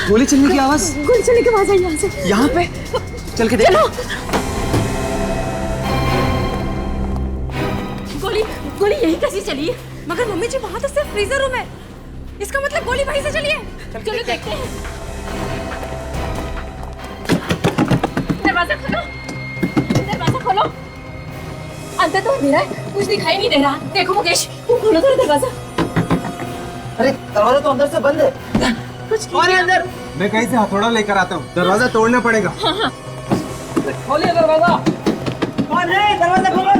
गोली चलने की आवाज, गोली चलने की आवाज आई यहाँ से। यहाँ पे चल के देख। गोली गोली यही कैसी चली है? मगर मम्मी जी वहाँ तो सिर्फ फ्रीजर रूम है, इसका मतलब गोली वहीं से चली है। चलो देखते हैं। दरवाजा खोलो, दरवाजा खोलो। अंदर तो अंधेरा है, कुछ दिखाई नहीं दे रहा। देखो मुकेश, तुम खोलो जरा दरवाजा। अरे दरवाजा तो अंदर से बंद है। कुछ कौन है अंदर? मैं कहीं से हथौड़ा लेकर आता हूँ, दरवाजा तोड़ना पड़ेगा। हाँ। खोलिए दरवाजा। कौन है? दरवाजा खोलो।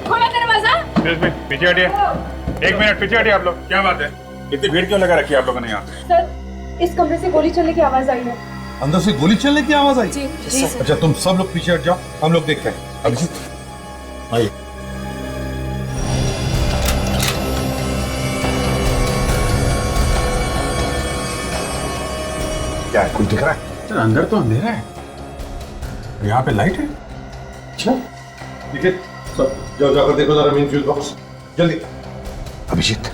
खोलो दरवाजा। पीछे हटिए, 1 मिनट पीछे हटिए आप लोग। क्या बात है, इतनी भीड़ क्यों लगा रखी है आप लोगों ने यहाँ? सर, इस कमरे से गोली चलने की आवाज आई है। अंदर से गोली चलने की आवाज आई? जी सर। अच्छा तुम सब लोग पीछे हट जाओ, हम लोग देखते हैं। अभिजीत आइए। क्या है, कुछ दिख रहा है? सर अंदर तो अंधेरा है, यहाँ पे लाइट है। अच्छा ठीक है, सब जाओ, जाकर देखो जरा मेन फ्यूज बॉक्स जल्दी। अभिजीत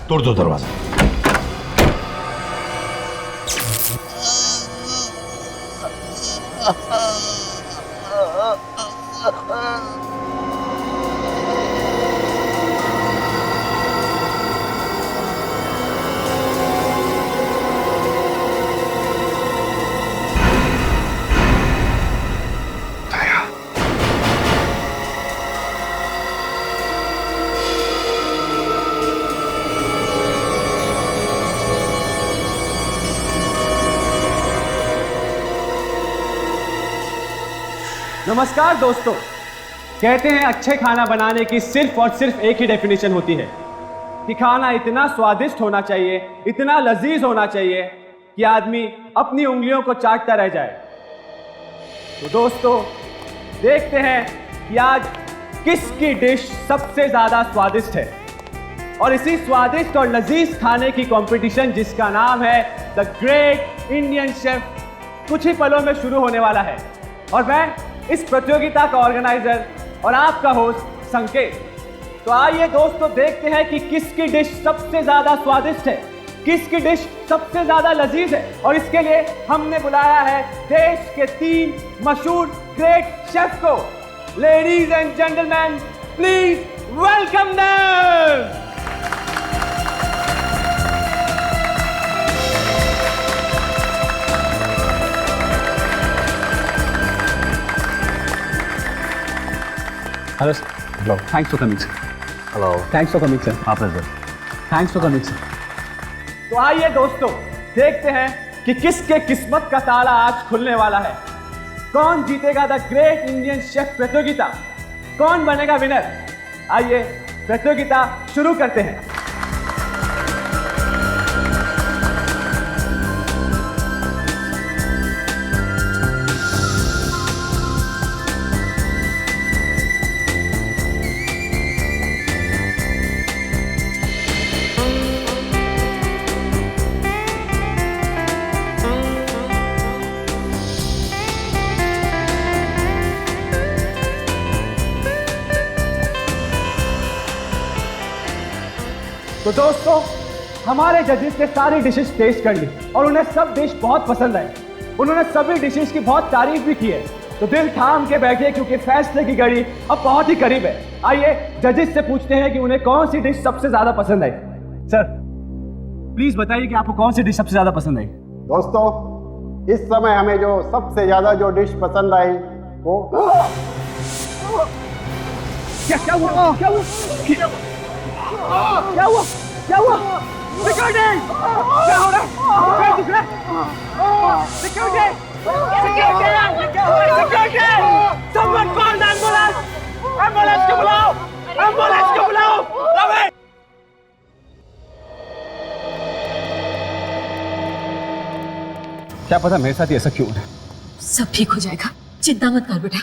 तोड़ दो दरवाजा। नमस्कार दोस्तों। कहते हैं अच्छे खाना बनाने की सिर्फ और सिर्फ एक ही डेफिनेशन होती है कि खाना इतना स्वादिष्ट होना चाहिए, इतना लजीज होना चाहिए कि आदमी अपनी उंगलियों को चाटता रह जाए। तो दोस्तों देखते हैं कि आज किसकी डिश सबसे ज्यादा स्वादिष्ट है, और इसी स्वादिष्ट और लजीज खाने की कंपटीशन जिसका नाम है द ग्रेट इंडियन शेफ कुछ ही पलों में शुरू होने वाला है। और मैं इस प्रतियोगिता का ऑर्गेनाइजर और आपका होस्ट संकेत। तो आइए दोस्तों देखते हैं कि किसकी डिश सबसे ज्यादा स्वादिष्ट है, किसकी डिश सबसे ज्यादा लजीज है। और इसके लिए हमने बुलाया है देश के 3 मशहूर ग्रेट शेफ को। Ladies and gentleman, please welcome them. Hello, sir. Hello. Thanks for coming, sir. Hello. Thanks for coming, sir. आप इधर। Thanks for coming, sir. तो आइए दोस्तों देखते हैं कि किसके किस्मत का ताला आज खुलने वाला है। कौन जीतेगा द ग्रेट इंडियन शेफ प्रतियोगिता, कौन बनेगा विनर। आइए प्रतियोगिता शुरू करते हैं। तो दोस्तों हमारे जजेस ने सारी डिशेस टेस्ट कर ली और उन्हें सब डिश बहुत पसंद आई। उन्होंने सभी डिशेस की बहुत तारीफ भी की है। तो दिल थाम के बैठिए क्योंकि फैसले की घड़ी अब बहुत ही करीब है। आइए जजेस से पूछते हैं कि उन्हें कौन सी डिश सबसे ज्यादा पसंद आई। सर प्लीज बताइए कि आपको कौन सी डिश सबसे ज्यादा पसंद आई। दोस्तों इस समय हमें जो सबसे ज्यादा जो डिश पसंद आई वो क्या हुआ? क्या हुआ? क्या हुआ? क्या हुआ? सिक्योरिटी! क्या हो रहा है? क्या दिख रहा है? Security! Security! Someone call the ambulance! Ambulance को बुलाओ! एम्बुलेंस को बुलाओ! रवि! क्या पता मेरे साथ ही ऐसा क्यों है। सब ठीक हो जाएगा, चिंता मत कर बेटा।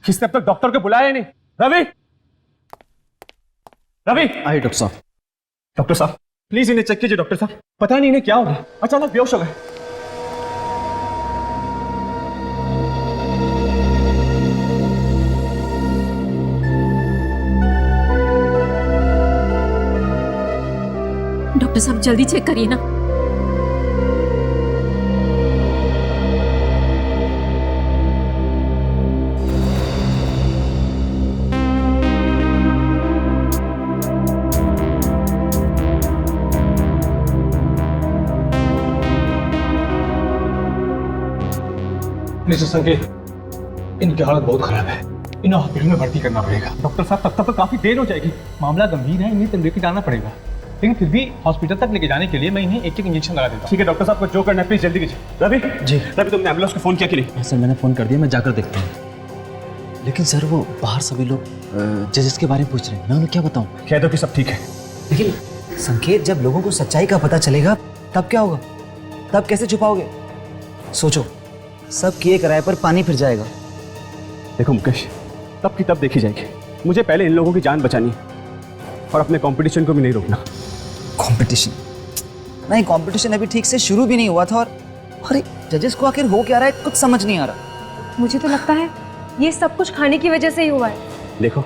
किसने अब तक डॉक्टर को बुलाया नहीं? रवि! रवि! आइए डॉक्टर साहब। डॉक्टर साहब प्लीज इन्हें चेक कीजिए। डॉक्टर साहब पता नहीं इन्हें क्या हो गया, अचानक बेहोश हो गए। डॉक्टर साहब जल्दी चेक करिए ना। मिस्टर संकेत, इनकी हालत बहुत खराब है, इन्हें हॉस्पिटल में भर्ती करना पड़ेगा। डॉक्टर साहब तब तक काफी देर हो जाएगी। मामला गंभीर है, इन्हें तंदुरुस्ती डालना पड़ेगा, लेकिन फिर भी हॉस्पिटल तक लेके जाने के लिए मैं इन्हें एक इंजेक्शन लगा देता हूँ। ठीक है डॉक्टर साहब को जो करना है प्लीज जल्दी कीजिए। रवि जी। रवि तुमने एम्बुलेंस को फोन किया कि नहीं? सर मैंने फ़ोन कर दिया, मैं जाकर देखता हूँ। लेकिन सर वो बाहर सभी लोग जजेस के बारे में पूछ रहे हैं, मैं उन्हें क्या बताऊँ? कह दो कि सब ठीक है। लेकिन संकेत, जब लोगों को सच्चाई का पता चलेगा तब क्या होगा? तब कैसे छुपाओगे? सोचो, सब किए कराए पर पानी फिर जाएगा। देखो मुकेश, तब की तब देखी जाएगी। मुझे पहले इन लोगों की जान बचानी है और अपने कंपटीशन को भी नहीं रोकना। कंपटीशन नहीं, कंपटीशन अभी ठीक से शुरू भी नहीं हुआ था और अरे जजेस को आखिर हो क्या रहा है कुछ समझ नहीं आ रहा। मुझे तो लगता है ये सब कुछ खाने की वजह से ही हुआ है। देखो,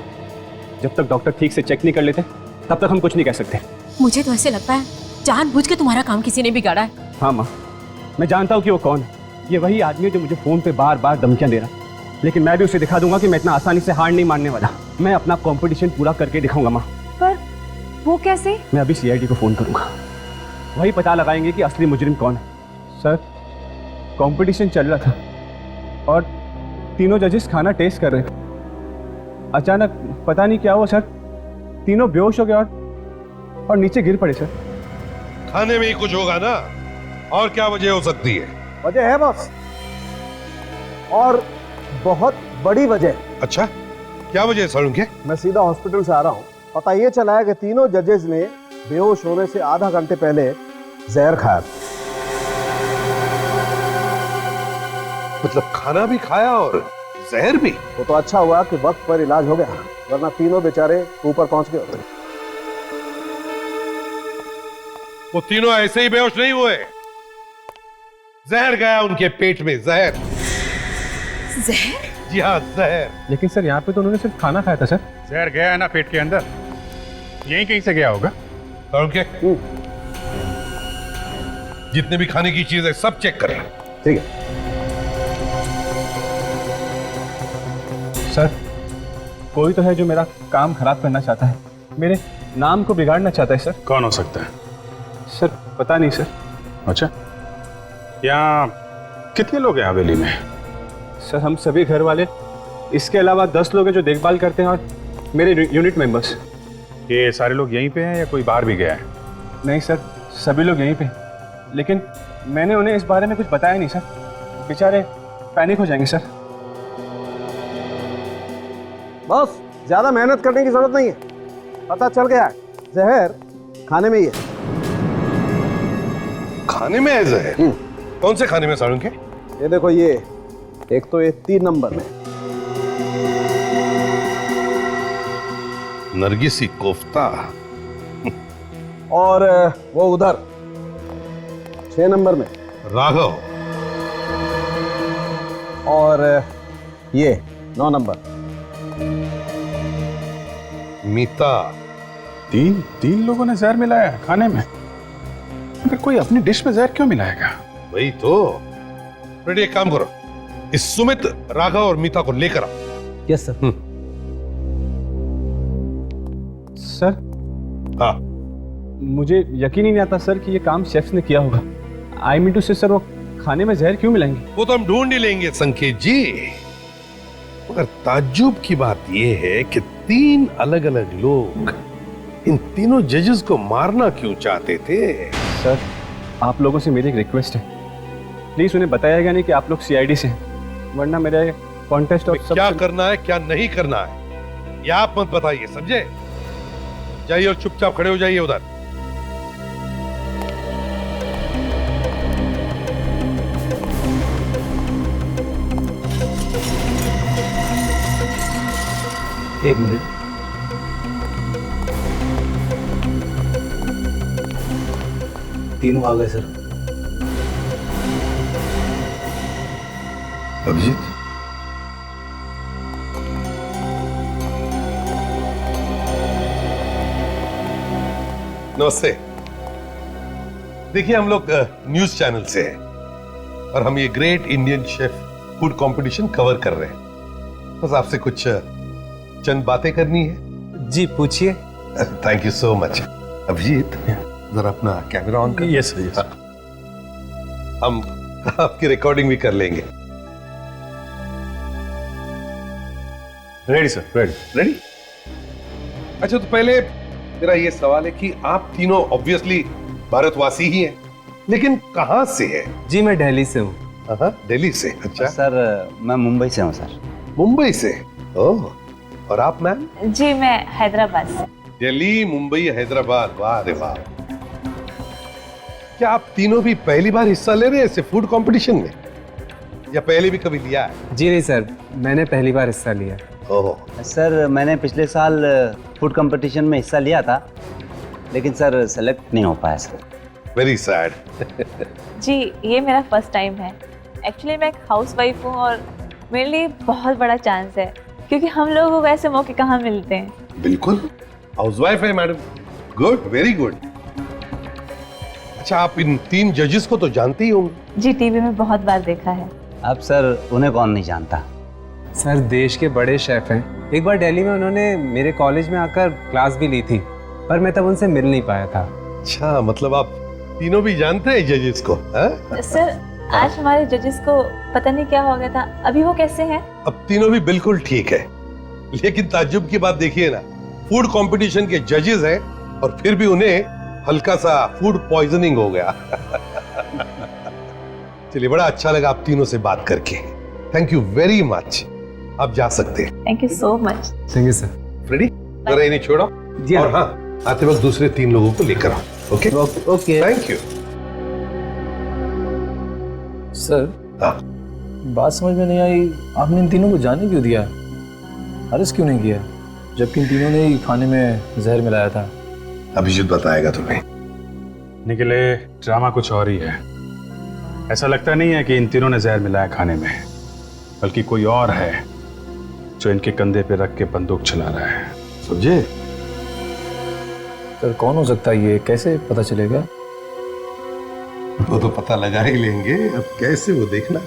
जब तक डॉक्टर ठीक से चेक नहीं कर लेते तब तक हम कुछ नहीं कह सकते। मुझे तो ऐसे लगता है जानबूझ के तुम्हारा काम किसी ने बिगाड़ा है। हाँ माँ, मैं जानता हूँ कि वो कौन है। ये वही आदमी है जो मुझे फोन पे बार बार धमकियां दे रहा, लेकिन मैं भी उसे दिखा दूंगा कि मैं इतना आसानी से हार नहीं मानने वाला। मैं अपना कंपटीशन पूरा करके दिखाऊंगा माँ। पर वो कैसे? मैं अभी सीआईडी को फोन करूंगा, वही पता लगाएंगे कि असली मुजरिम कौन है। सर, कंपटीशन चल रहा था और तीनों जजेस खाना टेस्ट कर रहे थे। अचानक पता नहीं क्या हुआ सर, तीनों बेहोश हो गए और नीचे गिर पड़े सर। खाने में ही कुछ होगा ना, और क्या वजह हो सकती है? वजह है बॉस, और बहुत बड़ी वजह। अच्छा, क्या वजह है सालुंखे? मैं सीधा हॉस्पिटल से आ रहा हूँ। पता ये चला है कि तीनों जजेस ने बेहोश होने से आधा घंटे पहले जहर खाया। मतलब खाना भी खाया और जहर भी? वो तो अच्छा हुआ कि वक्त पर इलाज हो गया, वरना तीनों बेचारे ऊपर पहुंच गए होते। वो तीनों ऐसे ही बेहोश नहीं हुए, जहर गया उनके पेट में। जहर? जहर? जी हाँ, जहर। लेकिन सर यहाँ पे तो उन्होंने सिर्फ खाना खाया था सर। जहर गया है ना पेट के अंदर, यहीं कहीं से गया होगा। सालुंखे, जितने भी खाने की चीज है सब चेक कर। ठीक है सर, कोई तो है जो मेरा काम खराब करना चाहता है, मेरे नाम को बिगाड़ना चाहता है सर। कौन हो सकता है? सर पता नहीं सर। अच्छा, यहाँ कितने लोग हैं हवेली में? सर हम सभी घर वाले, इसके अलावा 10 लोग हैं जो देखभाल करते हैं और मेरे यूनिट मेंबर्स। ये सारे लोग यहीं पे हैं या कोई बाहर भी गया है? नहीं सर, सभी लोग यहीं पे, लेकिन मैंने उन्हें इस बारे में कुछ बताया नहीं सर, बेचारे पैनिक हो जाएंगे सर। बॉस, ज्यादा मेहनत करने की जरूरत नहीं है, पता चल गया है जहर खाने में ही है। खाने में है जहर? कौन से खाने में सालुंखे? ये देखो, ये एक तो ये 3 नंबर में नरगिसी कोफ्ता, और वो उधर 6 नंबर में राघव, और ये 9 नंबर मीता। तीन लोगों ने जहर मिलाया है खाने में? अगर कोई अपनी डिश में जहर क्यों मिलाएगा? वही तो। रेडी, एक काम करो, इस सुमित, राघव और मीता को लेकर आओ। Yes sir. सर हाँ, मुझे यकीन ही नहीं आता सर कि ये काम शेफ्स ने किया होगा। आई मीन टू से सर, वो खाने में जहर क्यों मिलाएंगे? वो तो हम ढूंढ ही लेंगे संकेत जी, मगर ताज्जुब की बात यह है कि 3 अलग अलग लोग इन तीनों जजेस को मारना क्यों चाहते थे? सर आप लोगों से मेरी एक रिक्वेस्ट है, प्लीज उन्हें बताया गया नहीं कि आप लोग सीआईडी से हैं, वरना मेरे कॉन्टेस्ट और क्या करना है क्या नहीं करना है ये आप मत बताइए, समझे? जाइए और चुपचाप खड़े हो जाइए उधर। एक मिनट, तीनों आ गए सर। अभिजीत, नमस्ते। देखिए, हम लोग न्यूज चैनल से हैं और हम ये great Indian chef food competition cover कर रहे हैं। बस आपसे कुछ चंद बातें करनी है। जी पूछिए। Thank you so much. Abhijit, जरा अपना कैमरा ऑन कर। Yes yes. हम आपकी रिकॉर्डिंग भी कर लेंगे। Ready sir, ready. रेडी? अच्छा, तो पहले मेरा ये सवाल है कि आप तीनों ऑब्वियसली भारतवासी ही हैं, लेकिन कहाँ से है? जी मैं दिल्ली से हूँ। दिल्ली से। अच्छा सर मैं मुंबई से हूँ सर। मुंबई से? ओह, और आप मैम? जी मैं हैदराबाद से। दिल्ली, मुंबई, हैदराबाद, वाह रे वाह। क्या आप तीनों भी पहली बार हिस्सा ले रहे हैं ऐसे फूड कंपटीशन में, या पहले भी कभी लिया है? जी नहीं सर, मैंने पहली बार हिस्सा लिया। ओह सर मैंने पिछले साल फूड कंपटीशन में हिस्सा लिया था, लेकिन सर सेलेक्ट नहीं हो पाया सर। Very sad. जी ये मेरा फर्स्ट टाइम है। एक्चुअली मैं एक हाउसवाइफ हूँ और मेरे लिए बहुत बड़ा चांस है, क्योंकि हम लोगों को ऐसे मौके कहाँ मिलते हैं। बिल्कुल, हाउसवाइफ है मैडम। Good, very good. अच्छा, आप इन 3 जजेस को तो जानते ही होंगे? जी टीवी में बहुत बार देखा है। अब सर उन्हें कौन नहीं जानता। सर देश के बड़े शेफ हैं। एक बार दिल्ली में उन्होंने मेरे कॉलेज में आकर क्लास भी ली थी, पर मैं तब उनसे मिल नहीं पाया था। अच्छा, मतलब आप तीनों भी जानते हैं जजेस को? सर आज हमारे जजेस को पता नहीं क्या हो गया था, अभी वो कैसे हैं? अब तीनों भी बिल्कुल ठीक है, लेकिन ताज्जुब की बात देखिए ना, फूड कंपटीशन के जजेस हैं और फिर भी उन्हें हल्का सा फूड पॉइजनिंग हो गया। चलिए, बड़ा अच्छा लगा आप तीनों से बात करके। Thank you very much. आप जा सकते हैं। Thank you so much. Thank you sir. Ready? जरा इन्हें छोड़ो। जी और हाँ, आते वक्त दूसरे 3 लोगों को लेकर आओ। Okay okay. Thank you. Sir हाँ, बात समझ में नहीं आई, आपने इन तीनों को जाने क्यों दिया? अरेस्ट क्यों नहीं किया, जबकि इन तीनों ने ही खाने में जहर मिलाया था? अभिजीत बताएगा तुम्हें। निकले ड्रामा कुछ और ही है। ऐसा लगता नहीं है कि इन तीनों ने जहर मिलाया खाने में, बल्कि कोई और है जो इनके कंधे पे रख के बंदूक चला रहा है। समझे? सर कौन हो सकता है ये, कैसे पता चलेगा? वो तो पता लगा ही लेंगे, अब कैसे वो देखना।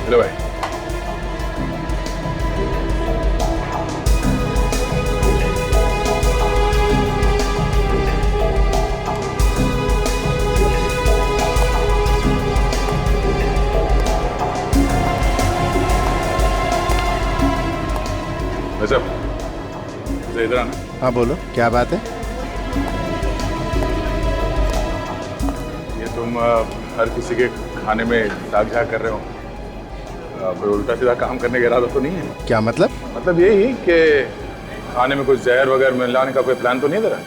हेलो भाई। इधर आना। हाँ बोलो, क्या बात है? ये तुम हर किसी के खाने में दाग झाग कर रहे हो, कोई उल्टा सीधा काम करने का इरादा तो नहीं है? क्या मतलब? मतलब यही कि खाने में कुछ जहर वगैरह मिलाने का कोई प्लान तो नहीं है तेरा?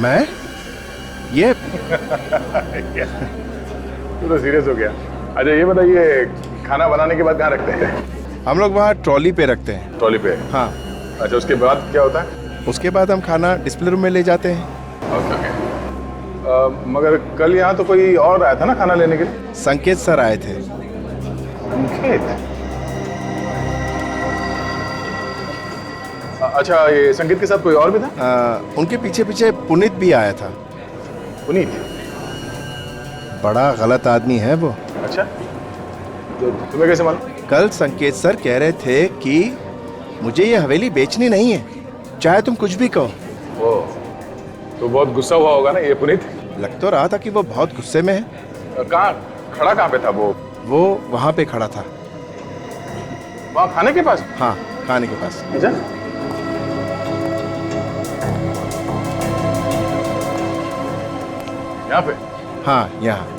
मैं ये तू तो सीरियस हो गया। अच्छा ये बताइए, खाना बनाने के बाद कहाँ रखते हैं? हम लोग वहाँ ट्रॉली पे रखते हैं। ट्रॉली पे? हाँ। अच्छा उसके बाद क्या होता है? उसके बाद हम खाना डिस्प्ले रूम में ले जाते हैं। ओके। मगर कल यहाँ तो कोई और आया था ना खाना लेने के लिए? संकेत सर आए थे। संकेत? अच्छा, ये संकेत के साथ कोई और भी था? उनके पीछे पीछे पुनीत भी आया था। पुनीत? बड़ा गलत आदमी है वो। अच्छा, तो तुम्हें कैसे मालूम? कल संकेत सर कह रहे थे कि मुझे ये हवेली बेचनी नहीं है, चाहे तुम कुछ भी कहो। ओह, तो बहुत गुस्सा हुआ होगा ना ये पुनीत? लग तो रहा था कि वो बहुत गुस्से में है। कहाँ खड़ा, कहाँ पे था वो? वो वहाँ पे खड़ा था। वहाँ खाने के पास? हाँ, खाने के पास। अच्छा, यहाँ पे? हाँ, यहाँ।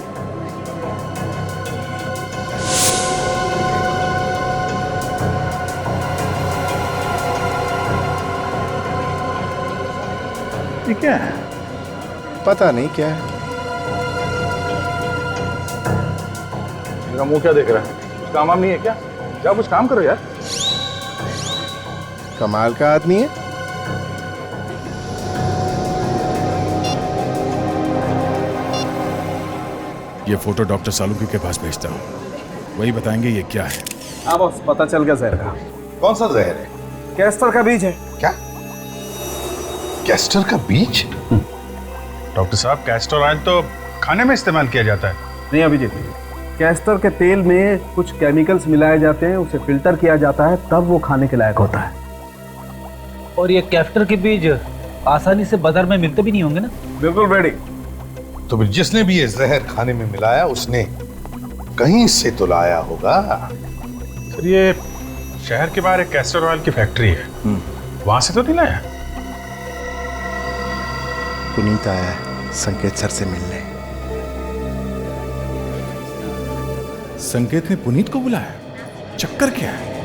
ये क्या है? पता नहीं क्या है। मेरा मुंह क्या देख रहा है? कुछ काम वाम नहीं है क्या? क्या कुछ काम करो यार। कमाल का आदमी है। ये फोटो डॉक्टर सालुकी के पास भेजता हूँ, वही बताएंगे ये क्या है। हाँ बॉस, पता चल गया जहर का। कौन सा जहर है? कैस्टर का बीज है। क्या? कैस्टर का बीज? डॉक्टर साहब, कैस्टर ऑयल तो खाने में इस्तेमाल किया जाता है। नहीं अभिजीत, कैस्टर के तेल में कुछ केमिकल्स मिलाए जाते हैं, उसे फिल्टर किया जाता है, तब वो खाने के लायक होता है। और ये कैस्टर के बीज आसानी से बाजार में मिलते भी नहीं होंगे ना? बिल्कुल रेडी। तो फिर जिसने भी ये जहर खाने में मिलाया उसने कहीं से तो लाया होगा। सर, ये शहर के बाहर एक कैस्टर ऑयल की फैक्ट्री है, वहां से तो नहीं लाया? पुनीत आया है संकेत सर से मिलने। संकेत ने पुनीत को बुलाया? चक्कर क्या है?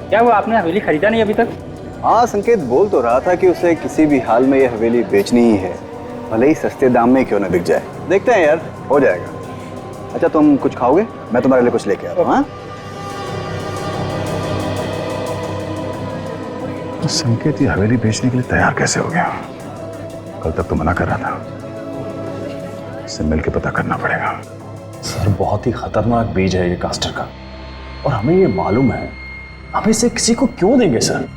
क्या वो आपने हवेली खरीदा नहीं अभी तक? हाँ, संकेत बोल तो रहा था कि उसे किसी भी हाल में ये हवेली बेचनी ही है, भले ही सस्ते दाम में क्यों ना बिक जाए। देखते हैं यार, हो जाएगा। अच्छा, तुम कुछ खाओगे? मैं तुम्हारे लिए कुछ लेके आता हूँ। हाँ, संकेत ये हवेली बेचने के लिए तैयार कैसे हो गया? कल तक तो मना कर रहा था। इससे मिलकर पता करना पड़ेगा। सर, बहुत ही खतरनाक बीज है ये कास्टर का, और हमें ये मालूम है। हम इसे किसी को क्यों देंगे सर?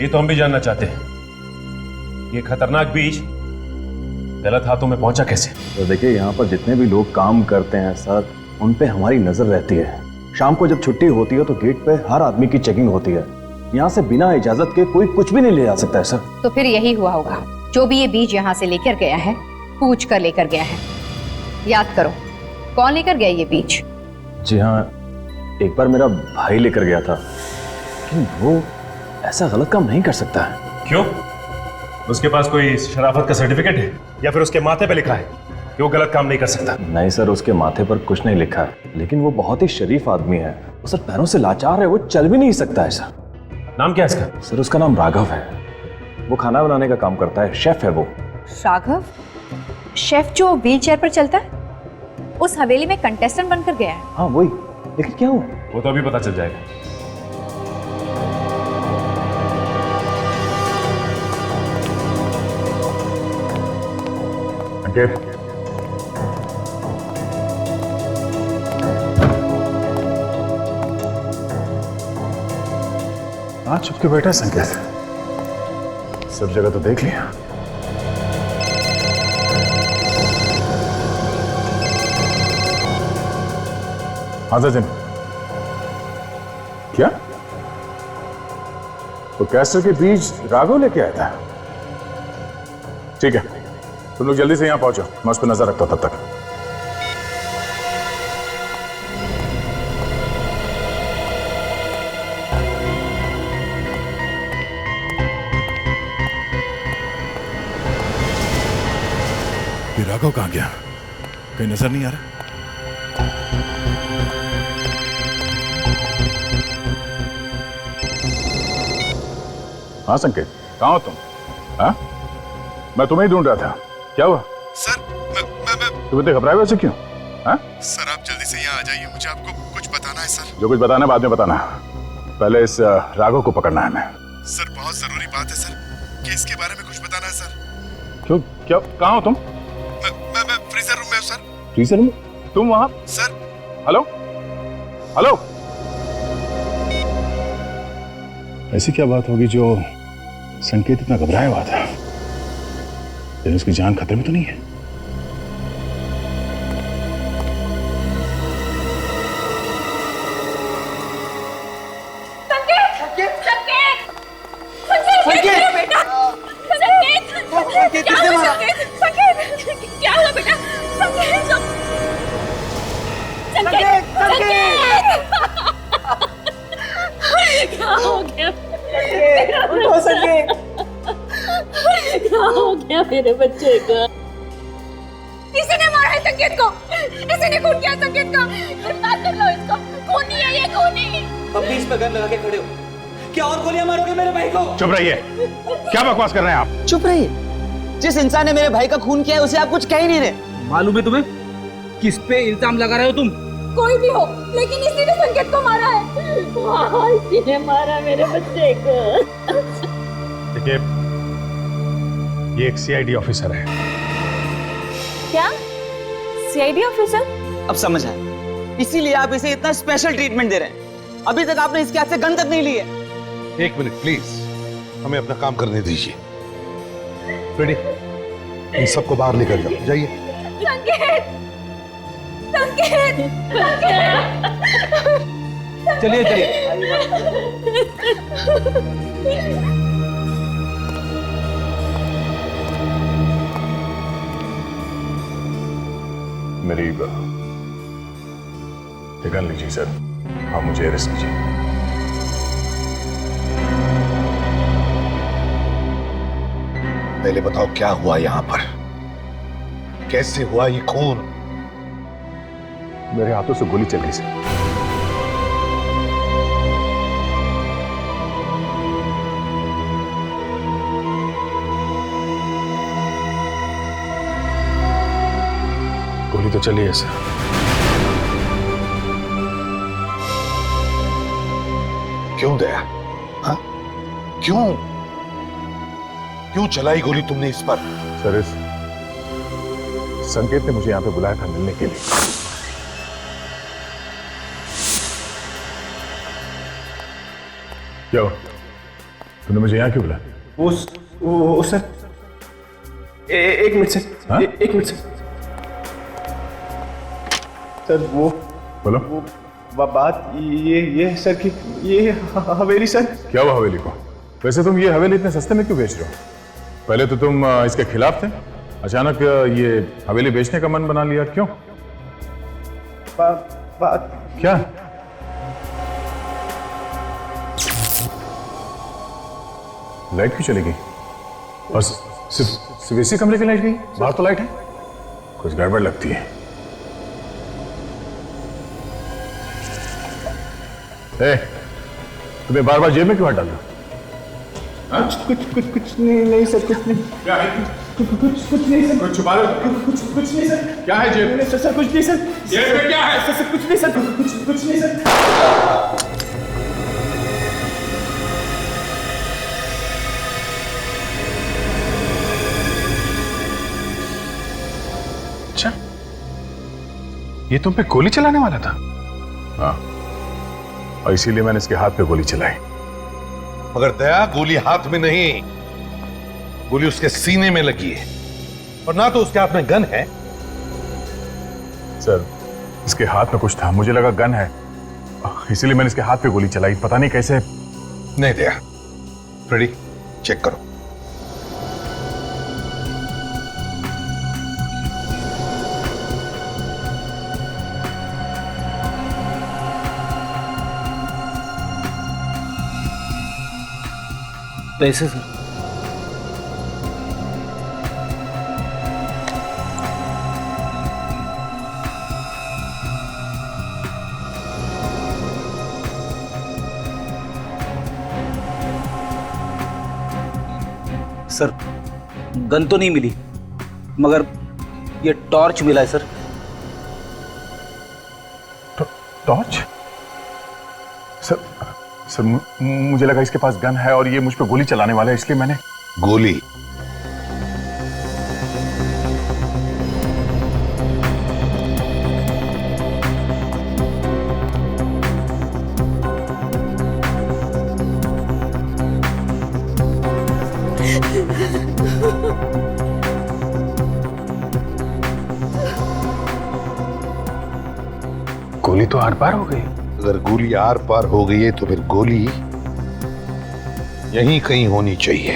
ये तो हम भी जानना चाहते हैं। ये खतरनाक बीज गलत हाथों में पहुंचा कैसे? तो देखिए, यहाँ पर जितने भी लोग काम करते हैं सर, उन पे हमारी नजर रहती है। शाम को जब छुट्टी होती है तो गेट पे हर आदमी की चेकिंग होती है। यहाँ से बिना इजाजत के कोई कुछ भी नहीं ले जा सकता है सर। तो फिर यही हुआ होगा, जो भी ये बीज यहाँ से लेकर गया है, पूछ कर लेकर गया है। याद करो, कौन लेकर गया ये बीज? जी हाँ, एक बार मेरा भाई लेकर गया था, लेकिन वो ऐसा गलत काम नहीं कर सकता है। क्यों? उसके पास कोई शराफत का सर्टिफिकेट है या फिर उसके माथे पे लिखा है कि वो गलत काम नहीं कर सकता? नहीं सर, उसके माथे पर कुछ नहीं लिखा है, लेकिन वो बहुत ही शरीफ आदमी है। वो सर पैरों से लाचार है, वो चल भी नहीं सकता है सर। नाम क्या है इसका? सर, उसका नाम राघव है। वो खाना बनाने का काम करता है, शेफ है वो। राघव? शेफ जो व्हील चेयर पर चलता है? उस हवेली में कंटेस्टेंट बनकर गया है? हाँ वही, लेकिन क्या हुआ? वो तो अभी पता चल जाएगा। हाँ, चुपके बैठा है संकेत। सब जगह तो देख लिया। हाँ सचिन, क्या? तो कैस्टर के बीज राघव लेके आया था? ठीक है, तुम लोग जल्दी से यहां पहुंचो, मैं उस पर नजर रखता हूं तब तक। ये राघव कहां गया? कहीं नजर नहीं आ रहा। हाँ संकेत, कहाँ हो तुम? हाँ, मैं तुम्हें ही ढूंढ रहा था। क्या हुआ? सर, तुम इतने घबराए वैसे क्यों? हाँ? सर, आप जल्दी से यहाँ आ जाइए, मुझे आपको कुछ बताना है सर। जो कुछ बताना है बाद में बताना, पहले इस राघव को पकड़ना है हमें। सर, बहुत जरूरी बात है सर, केस के बारे में कुछ बताना है सर। क्यों? क्या? कहाँ हो तुम? मैं फ्रीजर रूम में हूँ सर। Freezer room? तुम वहाँ? सर। हेलो हेलो, ऐसी क्या बात होगी जो संकेत इतना घबराया हुआ था? लेकिन उसकी जान खतरे में तो नहीं है? क्या हुआ बेटा? क्या हो गया? क्या हो गया मेरे बच्चे को? किसी ने मारा है संकेत को, किसी ने खून किया संकेत को। गिरफ्तार कर लो इसको, खूनी है ये, खूनी। अब बीच पे गन लगा के खड़े हो, क्या और गोलियां मारोगे मेरे भाई को? चुप रहिए, क्या बकवास कर रहे हैं आप? चुप रहिए, जिस इंसान ने मेरे भाई का खून किया है उसे आप कुछ कह ही नहीं रहे। मालूम है तुम्हें किस पे इल्जाम लगा रहे हो तुम? कोई भी हो, लेकिन इसी ने संकेत को मारा है। इसी ने मारा मेरे बच्चे को। देखिए, ये एक सीआईडी ऑफिसर है। क्या? CID officer? अब समझ आया, इसीलिए आप इसे इतना स्पेशल ट्रीटमेंट दे रहे हैं। अभी तक आपने इसके हाथ से गन तक नहीं ली है। एक मिनट प्लीज, हमें अपना काम करने दीजिए। रेडी, इन सबको बाहर लेकर जाओ, जाइए। संकेत, संकेत, चलिए चलिए। मेरी गन लीजिए सर, आप मुझे अरेस्ट कीजिए। पहले बताओ क्या हुआ यहाँ पर, कैसे हुआ ये खून? मेरे हाथों से गोली चल गई सर। गोली तो चली है सर। क्यों दया? हाँ? क्यों क्यों चलाई गोली तुमने इस पर? सर, इस संकेत ने मुझे यहाँ पे बुलाया था मिलने के लिए। क्या हुआ? तूने मुझे यहाँ क्यों बुलाया? वो सर, एक मिनट सर। हाँ? एक मिनट सर। सर वो बोलो। वो बात ये है सर कि ये हवेली सर। क्या हुआ हवेली को? वैसे तुम ये हवेली इतने सस्ते में क्यों बेच रहे हो? पहले तो तुम इसके खिलाफ थे, अचानक ये हवेली बेचने का मन बना लिया, क्यों? बात क्या? लाइट क्यों चली गई? और सिर्फ इसी कमरे की लाइट गई? बाहर तो लाइट है। कुछ गड़बड़ लगती है। तुम्हें बार बार जेब में क्यों हाथ डालना? कुछ नहीं सर, कुछ नहीं। क्या है? कुछ नहीं सर। कुछ छुपा रहे हो? कुछ नहीं सर। क्या है जेब में? सर कुछ नहीं सर। जेब में क्या है? सर कुछ नहीं सर। कुछ नहीं सर। अच्छा, ये तुम पे गोली चलाने वाला था? हाँ, और इसीलिए मैंने इसके हाथ पे गोली चलाई। मगर दया, गोली हाथ में नहीं, गोली उसके सीने में लगी है, और ना तो उसके हाथ में गन है। सर, इसके हाथ में कुछ था, मुझे लगा गन है, इसीलिए मैंने इसके हाथ पे गोली चलाई। पता नहीं कैसे। नहीं दया, रेडी, चेक करो। पैसे सर? सर, गन तो नहीं मिली, मगर ये टॉर्च मिला है सर। टॉर्च? सर, मुझे लगा इसके पास गन है और ये मुझ पे गोली चलाने वाला है, इसलिए मैंने गोली। गोली तो आर पार हो गई। अगर गोली आर पार हो गई है तो फिर गोली यहीं कहीं होनी चाहिए।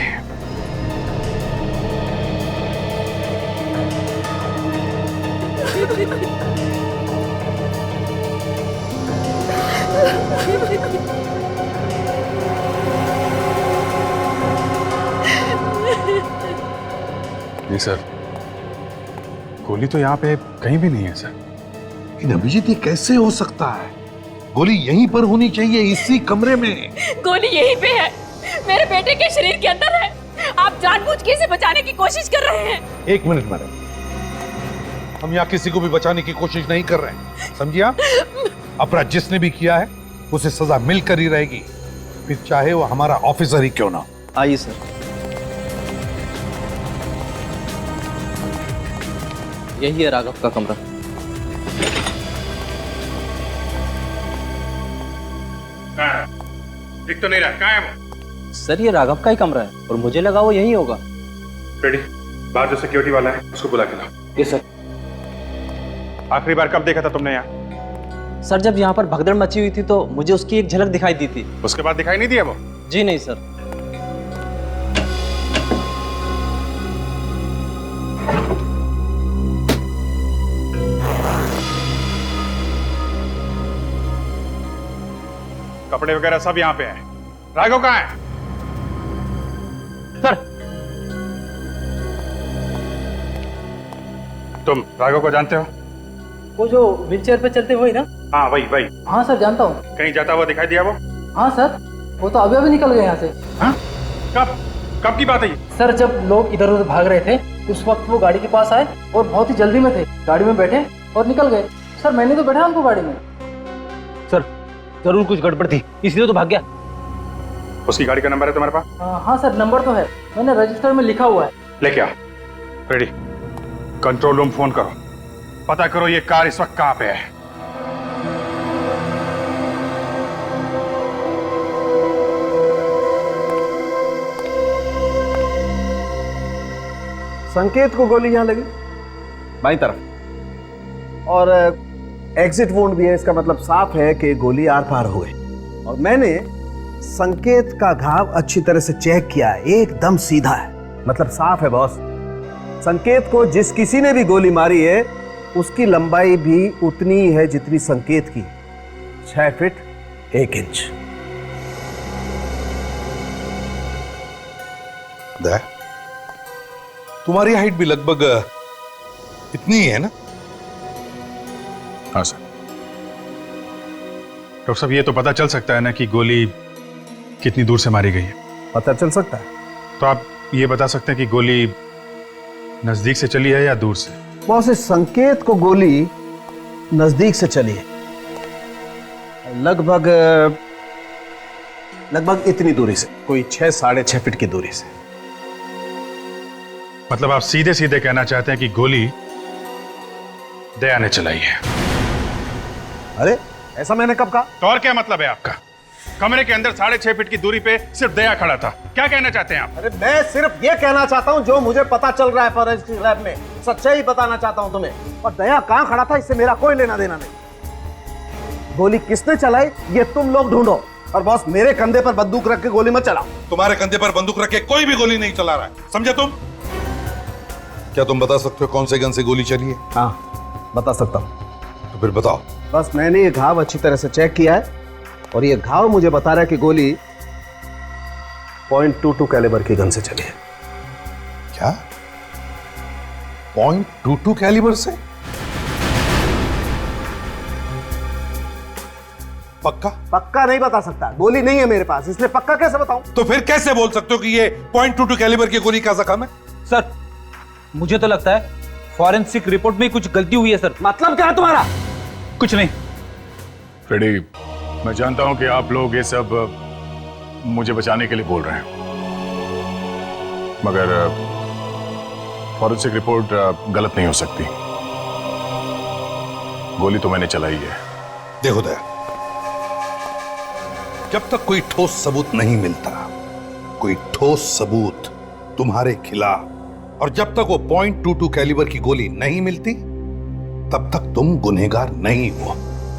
नहीं सर, गोली तो यहाँ पे कहीं भी नहीं है सर। लेकिन अभिजीत, ये कैसे हो सकता है? गोली यहीं पर होनी चाहिए, इसी कमरे में। गोली यहीं पे है, मेरे बेटे के शरीर के अंदर है। आप जानबूझ के इसे बचाने की कोशिश कर रहे हैं। एक मिनट मैडम, हम यहाँ किसी को भी बचाने की कोशिश नहीं कर रहे हैं, समझिए आप? अपराध जिसने भी किया है उसे सजा मिलकर ही रहेगी, फिर चाहे वो हमारा ऑफिसर ही क्यों ना हो। आइए सर। यही है राघव का कमरा। दिख तो नहीं रहा, कहाँ है वो? सर ये राघव का ही कमरा है और मुझे लगा वो यही होगा। रेडी, बाहर जो सिक्योरिटी वाला है उसको बुला के लाओ। Yes sir. आखिरी बार कब देखा था तुमने यहाँ? सर जब यहाँ पर भगदड़ मची हुई थी तो मुझे उसकी एक झलक दिखाई दी थी। उसके बाद दिखाई नहीं दिया वो? जी नहीं सर। कपड़े वगैरह सब यहाँ पे हैं। राघव कहाँ है? सर तुम राघव को जानते हो? वो जो व्हीलचेयर पे चलते वही ना? हाँ वही वही। हाँ सर जानता हूँ। कहीं जाता हुआ दिखाई दिया वो? हाँ सर वो तो अभी निकल गए यहाँ से। हाँ? कब कब की बात है ये? सर जब लोग इधर उधर भाग रहे थे उस वक्त वो गाड़ी के पास आए और बहुत ही जल्दी में थे, गाड़ी में बैठे और निकल गए। सर मैंने तो बैठा उनको गाड़ी में। सर जरूर कुछ गड़बड़ थी इसलिए तो भाग गया। उसकी गाड़ी का नंबर है तुम्हारे पास? हाँ सर नंबर तो है, मैंने रजिस्टर में लिखा हुआ है। लेके आओ। रेडी, कंट्रोल रूम फोन करो, पता करो ये कार इस वक्त कहाँ पे है। संकेत को गोली यहां लगी बाईं तरफ और एग्जिट वुंड भी है, इसका मतलब साफ है कि गोली आर पार हो गई। और मैंने संकेत का घाव अच्छी तरह से चेक किया है, एकदम सीधा है, मतलब साफ है बॉस। संकेत को जिस किसी ने भी गोली मारी है उसकी लंबाई भी उतनी ही है जितनी संकेत की, 6 फीट 1 इंच। तुम्हारी हाइट भी लगभग इतनी ही है ना? हाँ सर। डॉक्टर साहब ये तो पता चल सकता है ना कि गोली कितनी दूर से मारी गई है? पता चल सकता है। तो आप ये बता सकते हैं कि गोली नजदीक से चली है या दूर से? बॉस इस संकेत को गोली नजदीक से चली है, लगभग इतनी दूरी से, कोई 6 साढ़े 6 फीट की दूरी से। मतलब आप सीधे सीधे कहना चाहते हैं कि गोली दया ने चलाई है? अरे ऐसा मैंने कब कहा? तो और क्या मतलब है आपका? कमरे के अंदर 6.5 फीट की दूरी पे सिर्फ दया खड़ा था, क्या कहना चाहते हैं आप? अरे मैं सिर्फ ये कहना चाहता हूँ जो मुझे पता चल रहा है फॉरेंसिक लैब में, सच्चाई बताना चाहता हूँ तुम्हें। और दया कहाँ खड़ा था इससे मेरा कोई लेना देना नहीं। गोली किसने चलाई ये तुम लोग ढूंढो, और बॉस मेरे कंधे पर बंदूक रख के गोली मत चलाओ। तुम्हारे कंधे पर बंदूक रख के कोई भी गोली नहीं चला रहा है, समझे तुम? क्या तुम बता सकते हो कौन से गन से गोली चली है? हाँ बता सकता हूँ। तो फिर बताओ। बस मैंने ये घाव अच्छी तरह से चेक किया है और ये घाव मुझे बता रहा है कि गोली .22 कैलिबर की गन से चली है। क्या? .22 कैलिबर से? पक्का? पक्का नहीं बता सकता, गोली नहीं है मेरे पास, इसलिए पक्का कैसे बताऊं? तो फिर कैसे बोल सकते हो कि ये .22 कैलिबर की गोली का जख्म है? सर मुझे तो लगता है फॉरेंसिक रिपोर्ट में कुछ गलती हुई है सर। मतलब क्या है तुम्हारा? कुछ नहीं। फ्रेडी, मैं जानता हूं कि आप लोग ये सब मुझे बचाने के लिए बोल रहे हैं, मगर फॉरेंसिक रिपोर्ट गलत नहीं हो सकती। गोली तो मैंने चलाई है। देखो दया, जब तक कोई ठोस सबूत नहीं मिलता, कोई ठोस सबूत तुम्हारे खिलाफ, और जब तक वो .22 कैलिबर की गोली नहीं मिलती तब तक तुम गुनहगार नहीं हो,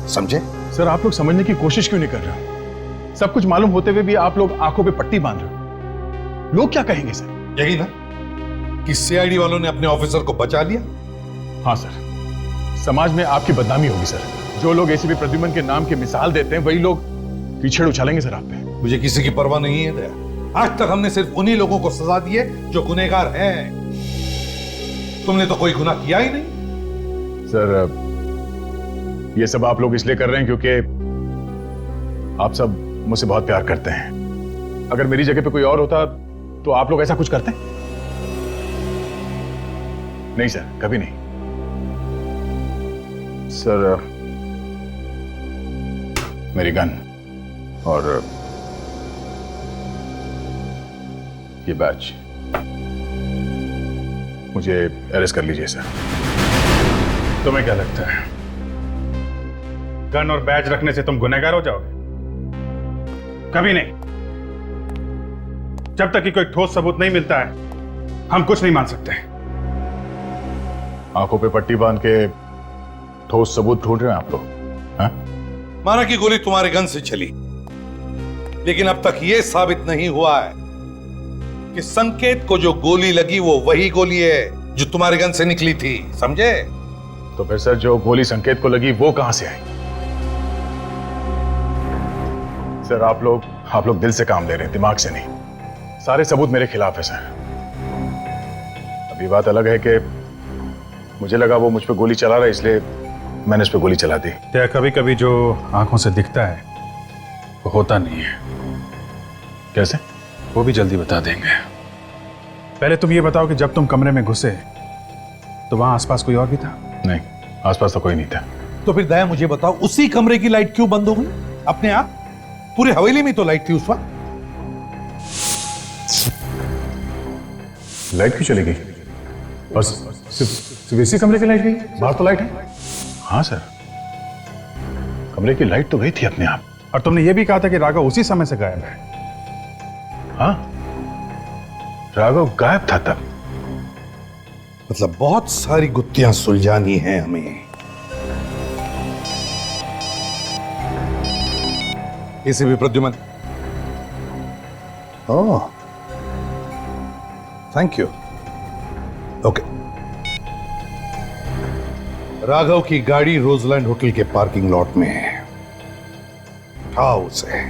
समझे? सर आप लोग समझने की कोशिश क्यों नहीं कर रहे? सब कुछ मालूम होते हुए भी आप लोग आंखों पे पट्टी बांध रहे हो। लोग क्या कहेंगे सर? यही ना कि सीआईडी वालों ने अपने ऑफिसर को बचा लिया। हाँ सर, समाज में आपकी बदनामी होगी सर। जो लोग एसीपी प्रद्युमन के नाम की मिसाल देते हैं वही लोग पीछे उछालेंगे सर आप पे। मुझे किसी की परवाह नहीं है दया। आज तक हमने सिर्फ उन्हीं लोगों को सजा दी है जो गुनहगार हैं। तुमने तो कोई गुनाह किया ही नहीं। सर ये सब आप लोग इसलिए कर रहे हैं क्योंकि आप सब मुझसे बहुत प्यार करते हैं। अगर मेरी जगह पे कोई और होता तो आप लोग ऐसा कुछ करते? नहीं सर, कभी नहीं। सर मेरी गन और ये बैच, मुझे अरेस्ट कर लीजिए सर। तुम्हें क्या लगता है गन और बैच रखने से तुम गुनहगार हो जाओगे? कभी नहीं। जब तक कि कोई ठोस सबूत नहीं मिलता है हम कुछ नहीं मान सकते। आंखों पे पट्टी बांध के ठोस सबूत ढूंढ रहे हैं आप लोग? हाँ? माना कि गोली तुम्हारे गन से चली, लेकिन अब तक यह साबित नहीं हुआ है कि संकेत को जो गोली लगी वो वही गोली है जो तुम्हारे गन से निकली थी, समझे? तो फिर सर जो गोली संकेत को लगी वो कहां से आई? सर आप लोग दिल से काम ले रहे हैं, दिमाग से नहीं। सारे सबूत मेरे खिलाफ है सर। अभी बात अलग है कि मुझे लगा वो मुझ पे गोली चला रहा है, इसलिए मैंने उस पे गोली चला दी। क्या कभी कभी जो आंखों से दिखता है वो होता नहीं है। कैसे? वो भी जल्दी बता देंगे। पहले तुम ये बताओ कि जब तुम कमरे में घुसे तो वहां आसपास कोई और भी था? नहीं, आसपास तो कोई नहीं था। तो फिर दया मुझे बताओ, उसी कमरे की लाइट क्यों बंद हो गई अपने आप? पूरे हवेली में तो लाइट थी उस वक्त। लाइट क्यों चली गई? और सिर्फ इसी कमरे की लाइट गई? बाहर तो लाइट है। हाँ सर, कमरे की लाइट तो गई थी अपने आप। और तुमने ये भी कहा था कि राघव उसी समय से गायब है। हाँ, राघव गायब था तब। मतलब बहुत सारी गुत्थियां सुलझानी हैं हमें। इसे भी प्रद्युमन। ओह, थैंक यू। ओके। राघव की गाड़ी रोजलैंड होटल के पार्किंग लॉट में है, उठाओ उसे।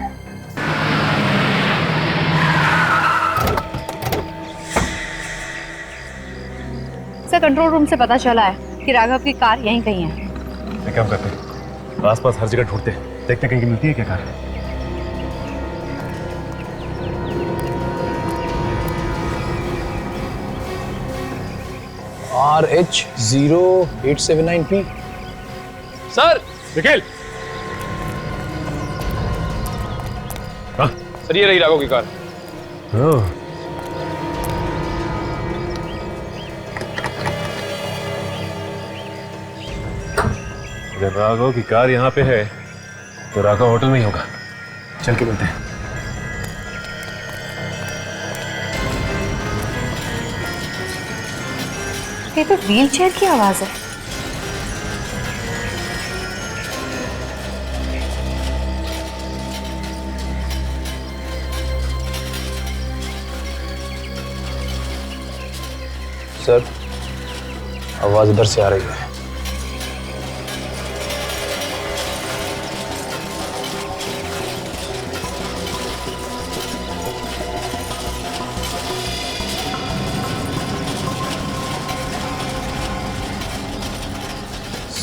सर कंट्रोल रूम से पता चला है कि राघव की कार यहीं कहीं है। एक काम करते हैं, आसपास हर जगह ढूंढते हैं, देखते हैं कहीं मिलती है क्या कार। RH0879P। सर निखिल। हाँ सर, ये रही राघव की कार। अगर राघव की कार यहाँ पे है तो राघव होटल में ही होगा। चल के मिलते हैं। ये तो व्हील चेयर की आवाज है। सर आवाज इधर से आ रही है।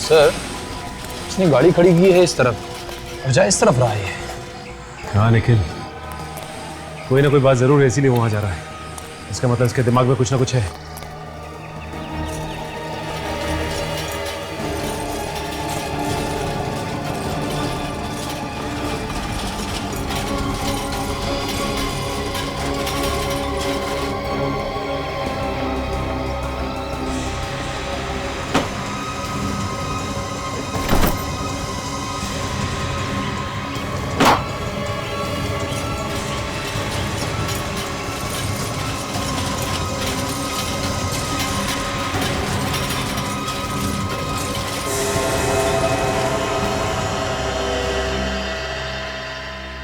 सर इसने गाड़ी खड़ी की है इस तरफ और जा इस तरफ रहा है। हाँ निखिल, कोई ना कोई बात जरूर है, इसीलिए वहां जा रहा है। इसका मतलब इसके दिमाग में कुछ ना कुछ है।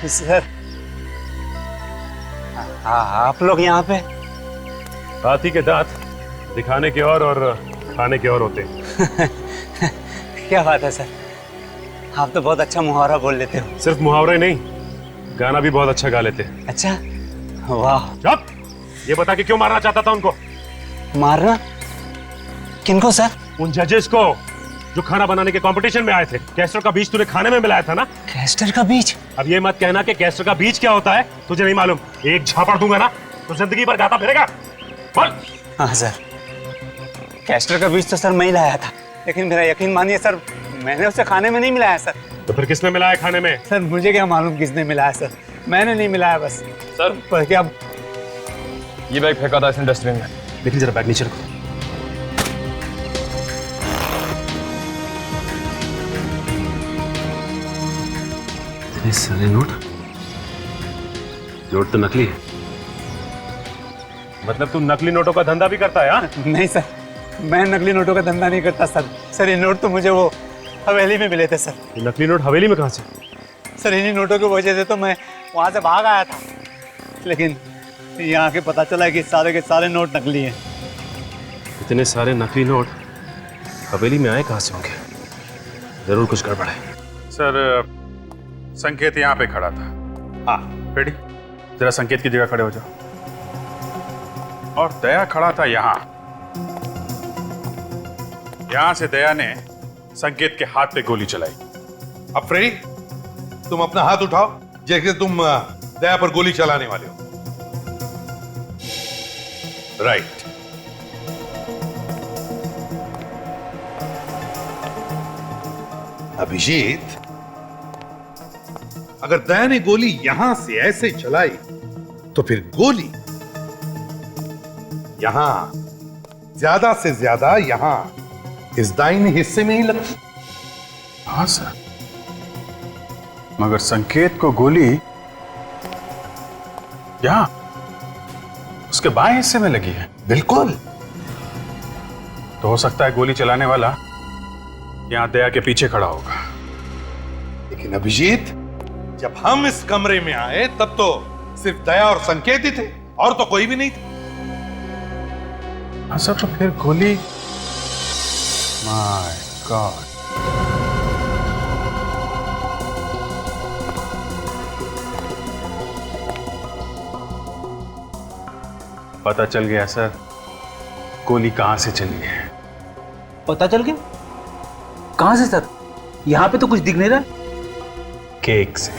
सर आप लोग यहाँ पे? हाथी के दांत दिखाने के और खाने के और होते हैं। क्या बात है सर, आप तो बहुत अच्छा मुहावरा बोल लेते हो। सिर्फ मुहावरे नहीं, गाना भी बहुत अच्छा गा लेते हैं। अच्छा, वाह। चुप! ये बता कि क्यों मारना चाहता था उनको? मारना? किनको सर? उन जजेस को जो खाना बनाने के कंपटीशन में आए थे। कैस्टर का बीज तूने खाने में मिलाया था ना? कैस्टर का बीज? अब ये मत कहना कि कैस्टर का बीज क्या होता है तुझे नहीं मालूम। एक झापड़ दूंगा ना तो जिंदगी भर गाता फिरेगा। बोल। हाँ सर, कैस्टर का बीज तो सर मैं ही लाया था, लेकिन मेरा यकीन मानिए सर, मैंने उसे खाने में नहीं मिलाया सर। तो फिर किसने मिलाया खाने में? सर मुझे क्या मालूम किसने मिलाया सर, मैंने नहीं मिलाया बस। सर पर क्या ये बैग फेंका था इसने डस्टबिन में। लेकिन जरा बैग नीचे रखो। सारे नोट नोट तो नकली है। मतलब तू नकली नोटों का धंधा भी करता है? हाँ? नहीं सर, मैं नकली नोटों का धंधा नहीं करता सर। सर ये नोट तो मुझे वो हवेली में मिले थे सर। ये नकली नोट हवेली में कहाँ से? सर इन्हीं नोटों की वजह से तो मैं वहाँ से भाग आया था, लेकिन यहाँ के पता चला कि सारे के सारे नोट नकली हैं। इतने सारे नकली नोट हवेली में आए कहाँ से होंगे? जरूर कुछ गड़बड़ है। सर संकेत यहाँ पे खड़ा था। हाँ रेडी, जरा संकेत की जगह खड़े हो जाओ। और दया खड़ा था यहाँ। यहां से दया ने संकेत के हाथ पे गोली चलाई। अब फ्रेडी, तुम अपना हाथ उठाओ जैसे तुम दया पर गोली चलाने वाले हो। राइट। अभिजीत, अगर दया ने गोली यहां से ऐसे चलाई तो फिर गोली यहां, ज्यादा से ज्यादा यहां इस दाहिने हिस्से में ही लगती। हाँ सर, मगर संकेत को गोली यहां उसके बाएं हिस्से में लगी है। बिल्कुल। तो हो सकता है गोली चलाने वाला यहां दया के पीछे खड़ा होगा। लेकिन अभिजीत, जब हम इस कमरे में आए तब तो सिर्फ दया और संकेत ही थे, और तो कोई भी नहीं था। हाँ सर, तो फिर गोली, माय गॉड, पता चल गया सर गोली कहां से चली है। पता चल गया? कहां से सर? यहां पे तो कुछ दिख नहीं रहा। केक से।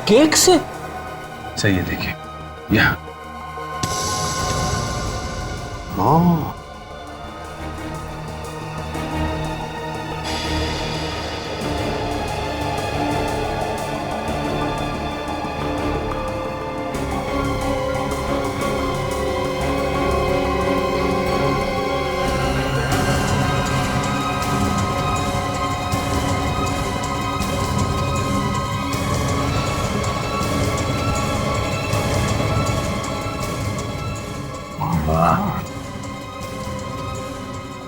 केक से? सही है, देखिए यहां।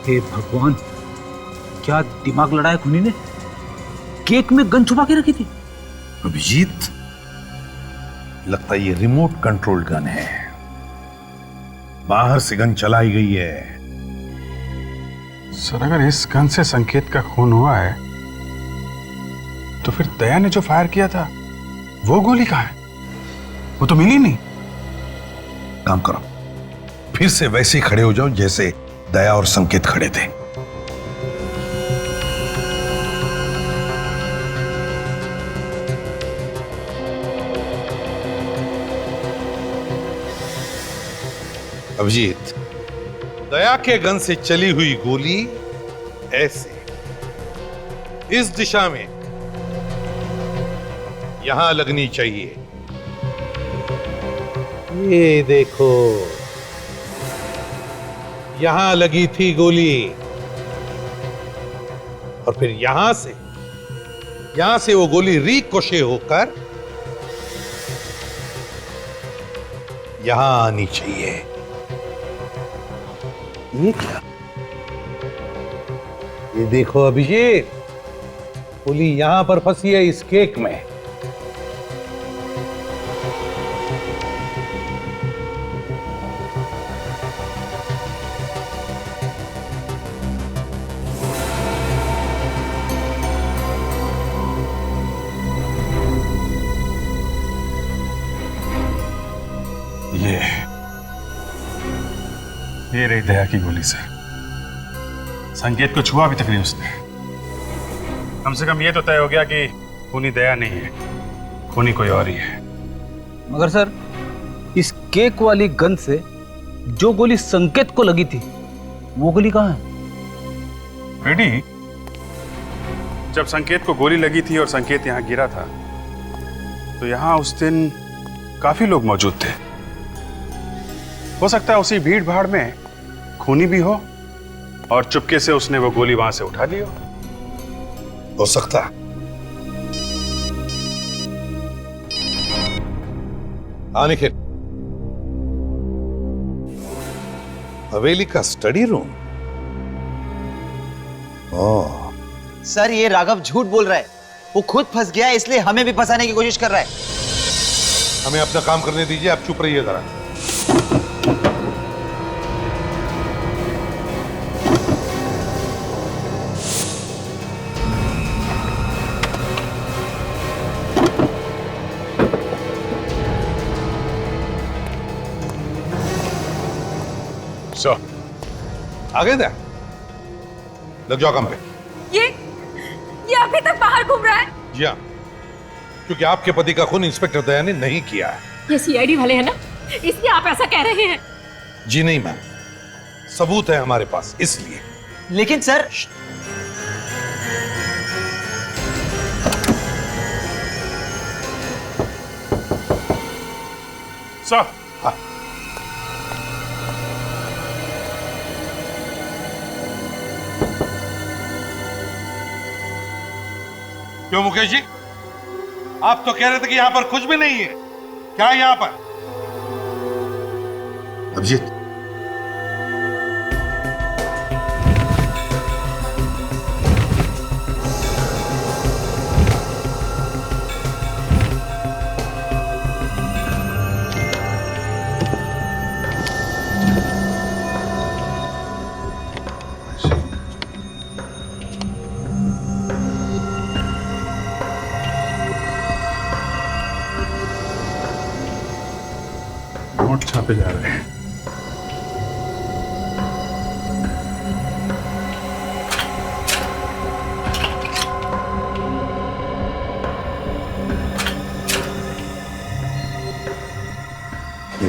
हे भगवान, क्या दिमाग लड़ाया खूनी ने? केक में गन छुपा के रखी थी। अभिजीत, लगता है ये रिमोट कंट्रोल गन है। बाहर से गन चलाई गई है। सर अगर इस गन से संकेत का खून हुआ है तो फिर दया ने जो फायर किया था वो गोली कहां है? वो तो मिली नहीं। काम करो, फिर से वैसे खड़े हो जाओ जैसे दया और संकेत खड़े थे। अभिजीत, दया के गन से चली हुई गोली ऐसे इस दिशा में यहां लगनी चाहिए। ये देखो, यहां लगी थी गोली, और फिर यहां से वो गोली रिकोशे होकर यहां आनी चाहिए। ये क्या? ये देखो अभिजीत, गोली यहां पर फंसी है इस केक में। ये रही दया की गोली सर। संकेत को छुआ भी तक नहीं उसने। कम से कम ये तो तय हो गया कि खूनी दया नहीं है, खूनी कोई और ही है। मगर सर, इस केक वाली गन से जो गोली संकेत को लगी थी वो गोली कहां है? रेडी, जब संकेत को गोली लगी थी और संकेत यहां गिरा था तो यहां उस दिन काफी लोग मौजूद थे। हो सकता है उसी भीड़ भाड़ में खूनी भी हो और चुपके से उसने वो गोली वहां से उठा ली हो सकता। हाँ निखिल, हवेली का स्टडी रूम। ओह सर ये राघव झूठ बोल रहा है, वो खुद फंस गया है इसलिए हमें भी फंसाने की कोशिश कर रहा है। हमें अपना काम करने दीजिए, आप चुप रहिए जरा। सो आगे दे, लग जाओ काम पे। ये अभी तक बाहर घूम रहा है। जी हाँ, क्योंकि आपके पति का खून इंस्पेक्टर दया ने नहीं किया है। ये सीआईडी वाले हैं ना, इसलिए आप ऐसा कह रहे हैं। जी नहीं मैम, सबूत है हमारे पास इसलिए। लेकिन सर हाँ। क्यों मुकेश जी, आप तो कह रहे थे कि यहां पर कुछ भी नहीं है, क्या है यहां पर? अभिजीत, नोट छापे जा रहे हैं।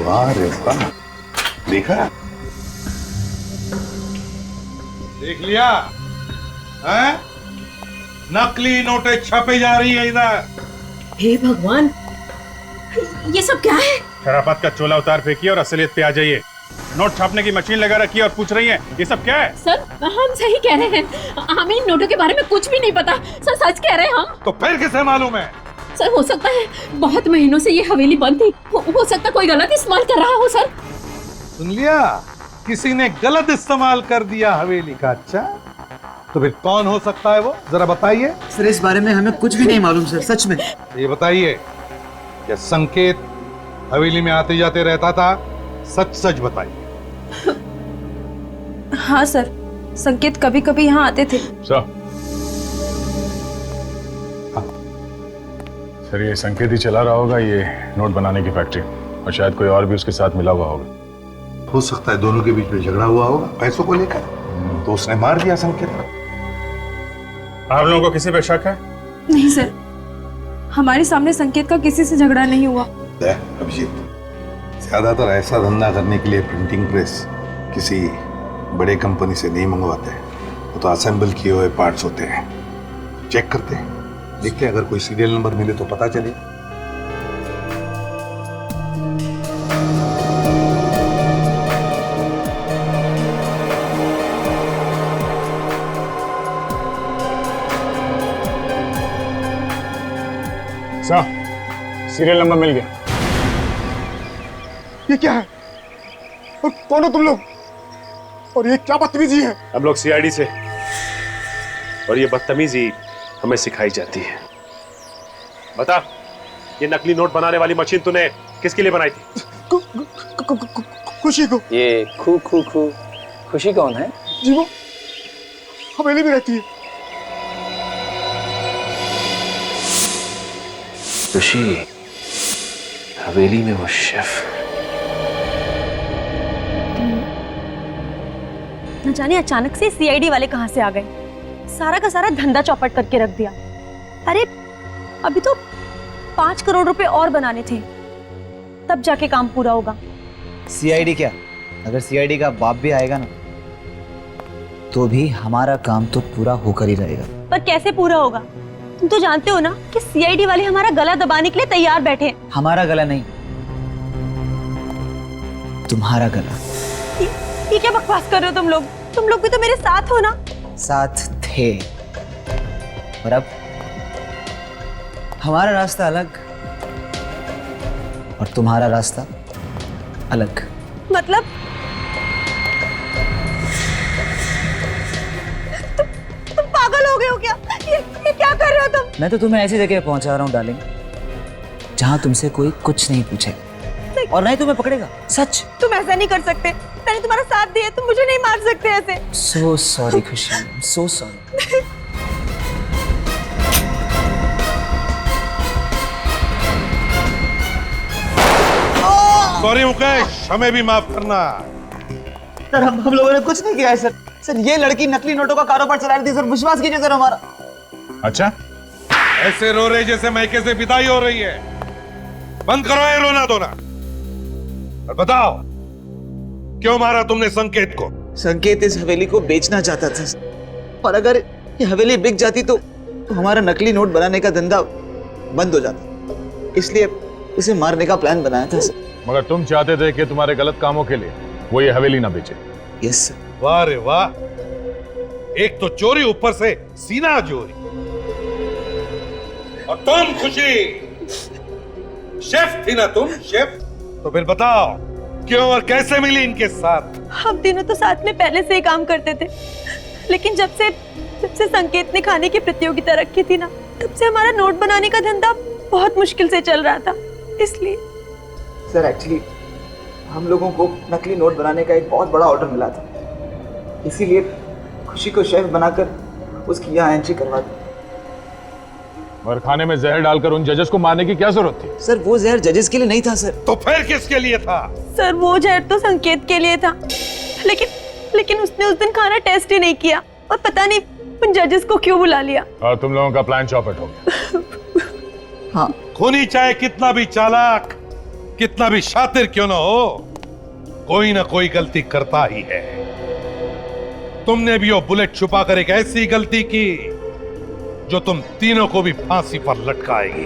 वाह रे वाह, देखा, देख लिया है? नकली नोटें छापे जा रही है इधर। हे भगवान, ये सब क्या है? शराफत का चोला उतार फेंकिए और असलियत पे आ जाइए। नोट छापने की मशीन लगा रखी है और पूछ रही है ये सब क्या है? सर हम सही कह रहे हैं, हमें इन नोटों के बारे में कुछ भी नहीं पता। सर सच कह रहे हैं हम। तो फिर किसे मालूम है? सर हो सकता है बहुत महीनों से ये हवेली बंद थी, हो सकता कोई गलत इस्तेमाल कर रहा हो। सर सुन लिया, किसी ने गलत इस्तेमाल कर दिया हवेली का। अच्छा, तो फिर कौन हो सकता है वो, जरा बताइए। सर इस बारे में हमें कुछ भी नहीं मालूम सर, सच में। ये बताइए, क्या संकेत हवेली में आते जाते रहता था? सच सच बताइए। हाँ सर, संकेत कभी कभी यहाँ आते थे। सर ये संकेत ही चला रहा होगा ये नोट बनाने की फैक्ट्री, और शायद कोई और भी उसके साथ मिला हुआ होगा। हो सकता है दोनों के बीच में झगड़ा हुआ होगा पैसों को लेकर, तो उसने मार दिया संकेत को। आप लोगों को किसी पे शक है? नहीं सर, हमारे सामने संकेत का किसी से झगड़ा नहीं हुआ। अभिजीत, ज्यादातर ऐसा धंधा करने के लिए प्रिंटिंग प्रेस किसी बड़े कंपनी से नहीं मंगवाते, वो तो असेंबल किए हुए पार्ट्स होते हैं। चेक करते हैं, देखते हैं, अगर कोई सीरियल नंबर मिले तो पता चले। सीरियल नंबर मिल गया। ये क्या है? और कौन हो तुम लोग? और ये क्या बदतमीजी है? हम लोग सीआईडी से, और ये बदतमीजी हमें सिखाई जाती है। बता, ये नकली नोट बनाने वाली मशीन तूने किसके लिए बनाई थी? खुशी को। ये खुशी कौन है? जी वो हवेली में रहती है। खुशी हवेली में वो शेफ। न जाने अचानक से सीआईडी वाले कहां से आ गए, सारा का सारा धंधा चौपट करके रख दिया। अरे अभी तो 5 करोड़ रुपए और बनाने थे, तब जाके काम पूरा होगा। सीआईडी क्या, अगर सीआईडी का बाप भी आएगा ना तो भी हमारा काम तो पूरा होकर ही रहेगा। पर कैसे पूरा होगा? तुम तो जानते हो ना कि सीआईडी वाले हमारा गला दबाने के लिए तैयार बैठे हैं। हमारा गला नहीं, तुम्हारा गला। ये क्या बकवास कर रहे हो तुम लोग? तुम लोग भी तो मेरे साथ हो ना। साथ थे, और अब हमारा रास्ता अलग, और तुम्हारा रास्ता अलग। मतलब तुम पागल हो गए हो क्या? ये क्या कर रहे हो तुम? मैं तो तुम्हें ऐसी जगह पहुंचा रहा हूँ डार्लिंग, जहां तुमसे कोई कुछ नहीं पूछे और ना ही तुम्हें पकड़ेगा। सच। तुम ऐसा नहीं कर सकते, मैंने तुम्हारा साथ दिया, तुम मुझे नहीं मार सकते ऐसे। सो सॉरी खुशी, सो सॉरी। सॉरी मुकेश, हमें भी माफ करना। सर हम लोगों ने कुछ नहीं किया है सर। सर ये लड़की नकली नोटों का कारोबार चला रही थी सर, विश्वास कीजिए सर हमारा। अच्छा, ऐसे रो रहे जैसे मायके से विदाई हो रही है। बंद करो ये रोना धोना और बताओ क्यों मारा तुमने संकेत को? संकेत इस हवेली को बेचना चाहता था और अगर ये हवेली बिक जाती तो हमारा नकली नोट बनाने का धंधा बंद हो जाता, इसलिए उसे मारने का प्लान बनाया था सर। मगर तुम चाहते थे कि तुम्हारे गलत कामों के लिए वो ये हवेली ना बेचे। Yes sir. वाह रे वाह, एक तो चोरी, ऊपर से सीना चोरी। और तुम खुशी, शेफ थी ना तुम, शेफ? तो फिर बताओ क्यों और कैसे मिली इनके साथ? हम तीनों तो साथ में पहले से ही काम करते थे, लेकिन जब से संकेत ने खाने की प्रतियोगिता रखी थी ना, तब से हमारा नोट बनाने का धंधा बहुत मुश्किल से चल रहा था। इसलिए सर एक्चुअली हम लोगों को नकली नोट बनाने का एक बहुत बड़ा ऑर्डर मिला था, इसीलिए खुशी को शेफ बनाकर उसकी यहाँ एंट्री करवा दी। और खाने में जहर डालकर उन जजेस को मारने की क्या जरूरत थी? सर वो जहर जजेस के लिए नहीं था सर। तो फिर किसके लिए था? सर वो जहर तो संकेत के लिए था, लेकिन उसने उस दिन खाना टेस्ट ही नहीं किया और पता नहीं उन जजेस को क्यों बुला लिया। और तुम लोगों का प्लान चौपट हो गया। हाँ। खूनी चाहे कितना भी चालाक, कितना भी शातिर क्यों ना हो, कोई ना कोई गलती करता ही है। तुमने भी वो बुलेट छुपाकर एक ऐसी गलती की जो तुम तीनों को भी फांसी पर लटकाएगी।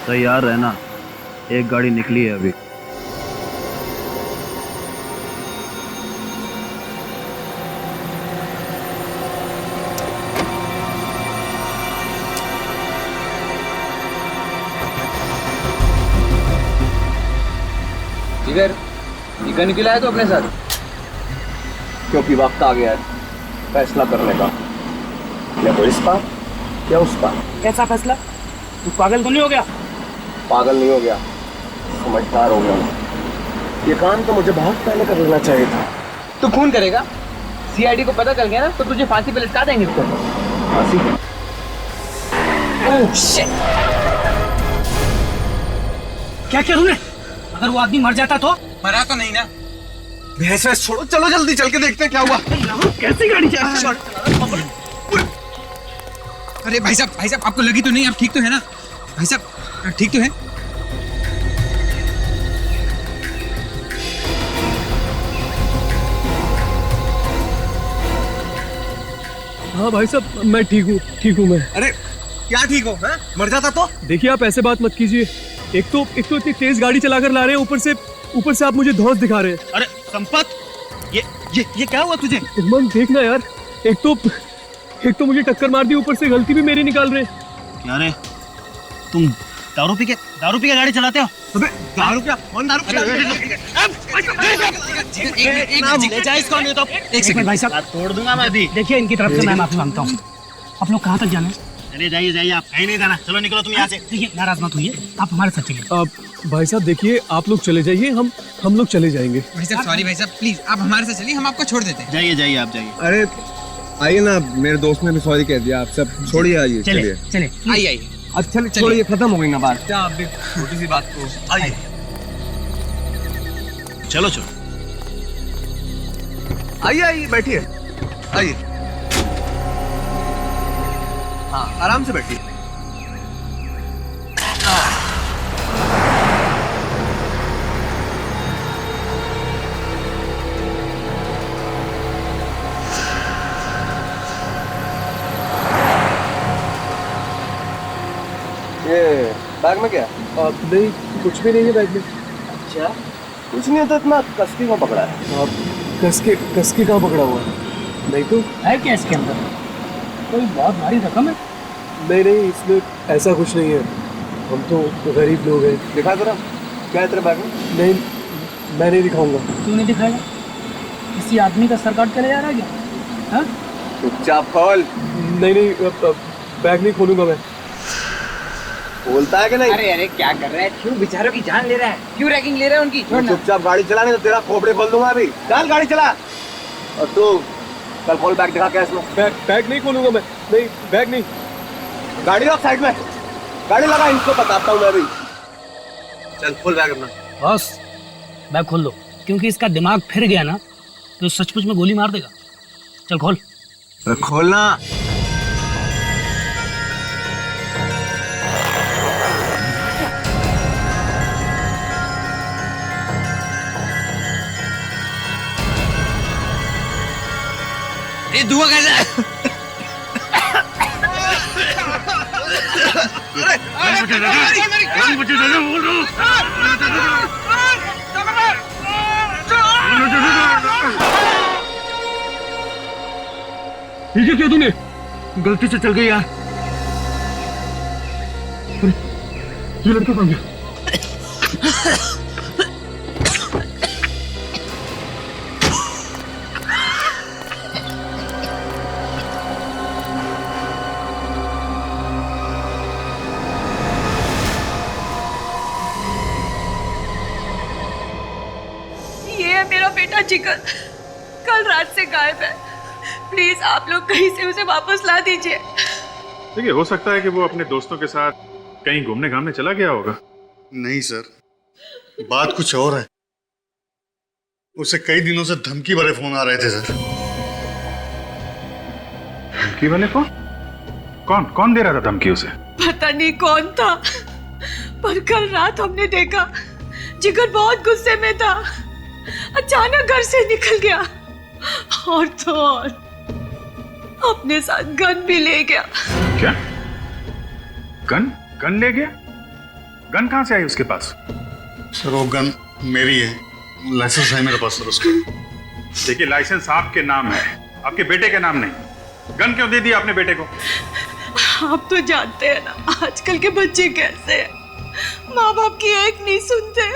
तैयार रहना, एक गाड़ी निकली है अभी। जिगर, ये गन निकला है तो अपने साथ, क्योंकि वक्त आ गया है फैसला करने का, या तो इस पार या उस पार। कैसा फैसला? तू पागल तो नहीं हो गया? पागल नहीं हो गया, समझदार हो गया। ये काम तो मुझे बहुत पहले कर लेना चाहिए था। तू खून करेगा? सीआईडी को पता चल गया ना तो तुझे फांसी पे लटका देंगे। फांसी? Oh shit! क्या किया तूने? अगर वो आदमी मर जाता तो? मरा तो नहीं ना। भैंस छोड़ो, चलो जल्दी चल के देखते हैं क्या हुआ। कैसी गाड़ी चला? अरे भाई साहब आपको लगी तो नहीं? आप ठीक तो है ना भाई साहब? ठीक तो है? हाँ भाई साहब मैं ठीक हूँ मैं। अरे क्या ठीक हो? मर जाता तो? देखिए आप ऐसे बात मत कीजिए। एक तो इतनी तेज गाड़ी चलाकर ला रहे हैं, ऊपर से आप मुझे धौंस दिखा रहे हैं। अरे संपत, ये क्या हुआ तुझे? उमंग देखना यार, एक तो मुझे टक्कर मार दी, ऊपर से गलती भी मेरी निकाल रहे हैं। क्या रे, तुम दारू पी के गाड़ी चलाते हो? अबे दारू क्या? कौन दारू पीता है? एक सेकंड भाई साहब, तोड़ दूंगा मैं अभी। देखिए इनकी तरफ से मैं माफी मांगता हूँ। आप लोग कहाँ तक जाना है? अरे जाइए आप कहीं नहीं जाना, चलो निकलो तुम यहाँ से। देखिए नाराज मत होइए, आप हमारे साथ चलिए। भाई साहब देखिए, आप लोग चले जाइए, हम लोग चले जाएंगे। भाई साहब सॉरी भाई साहब, प्लीज आप हमारे साथ चलिए, हम आपको छोड़ देते हैं। जाइए आप जाइए। अरे आइए ना, मेरे दोस्त ने भी सॉरी कह दिया, आप सब छोड़िए, आइए चलिए आइए। अच्छा छोड़िए, खत्म हो गई ना बात। क्या आप भी छोटी सी बात को आइए। चलो आइए बैठिए, आइए। हाँ आराम से बैठिए। ये बैग में क्या? नहीं कुछ भी नहीं है बैग में। अच्छा कुछ नहीं होता, इतना कसके को पकड़ा है। कसके कहाँ पकड़ा हुआ है? नहीं तो है क्या इसके अंदर? कोई बहुत भारी रकम है? नहीं नहीं, इसमें ऐसा कुछ नहीं है। हम तो गरीब लोग हैं। दिखा जरा, क्या है तेरे बैग में? नहीं, मैं नहीं दिखाऊंगा। क्यों नहीं दिखाएगा? किसी आदमी का सर काट के ले जा रहा है क्या? हाँ? चुपचाप खोल। नहीं नहीं, बैग नहीं खोलूंगा मैं। बोलता है कि नहीं? अरे अरे क्या कर रहा है? क्यों बेचारों की जान ले रहा है? क्यों रैगिंग ले रहा है उनकी? छोड़ ना। चुपचाप गाड़ी चला, नहीं तो तेरा खोपड़े खोल दूंगा अभी। चल गाड़ी चला। और तू कल खोल बैग, दिखा क्या इसमें। बैग नहीं खोलूंगा मैं। नहीं, बैग नहीं। गाड़ी रख साइड में, गाड़ी लगा, इनको बताता हूँ मैं अभी। चल खोल बैग अपना। बॉस बैग खोल दो, क्योंकि इसका दिमाग फिर गया ना तो सचमुच में गोली मार देगा। चल खोल। खोलना। ये धुआं कैसा है? ये क्या तूने? गलती से चल गई यार। ये लड़का कहाँ गया? ये है मेरा बेटा जिगर, कल रात से गायब है। प्लीज आप लोग कहीं से उसे वापस ला दीजिए। देखिए, हो सकता है कि वो अपने दोस्तों के साथ कहीं घूमने घामने चला गया होगा। नहीं सर, बात कुछ और है। उसे कई दिनों से धमकी भरे फोन आ रहे थे सर। धमकी वाले फोन? कौन कौन दे रहा था धमकी उसे? पता नहीं कौन था, पर कल रात हमने देखा जिगर बहुत गुस्से में था। अचानक घर से निकल गया और तो और अपने साथ गन भी ले गया। क्या? गन? गन ले गया? गन कहां से आई उसके पास? सर वो गन मेरी है, लाइसेंस है मेरे पास सर उसका। देखिए, लाइसेंस आपके नाम है, आपके बेटे के नाम नहीं। गन क्यों दे दी आपने बेटे को? आप तो जानते हैं ना आजकल के बच्चे कैसे हैं। माँ बाप की एक नहीं सुनते।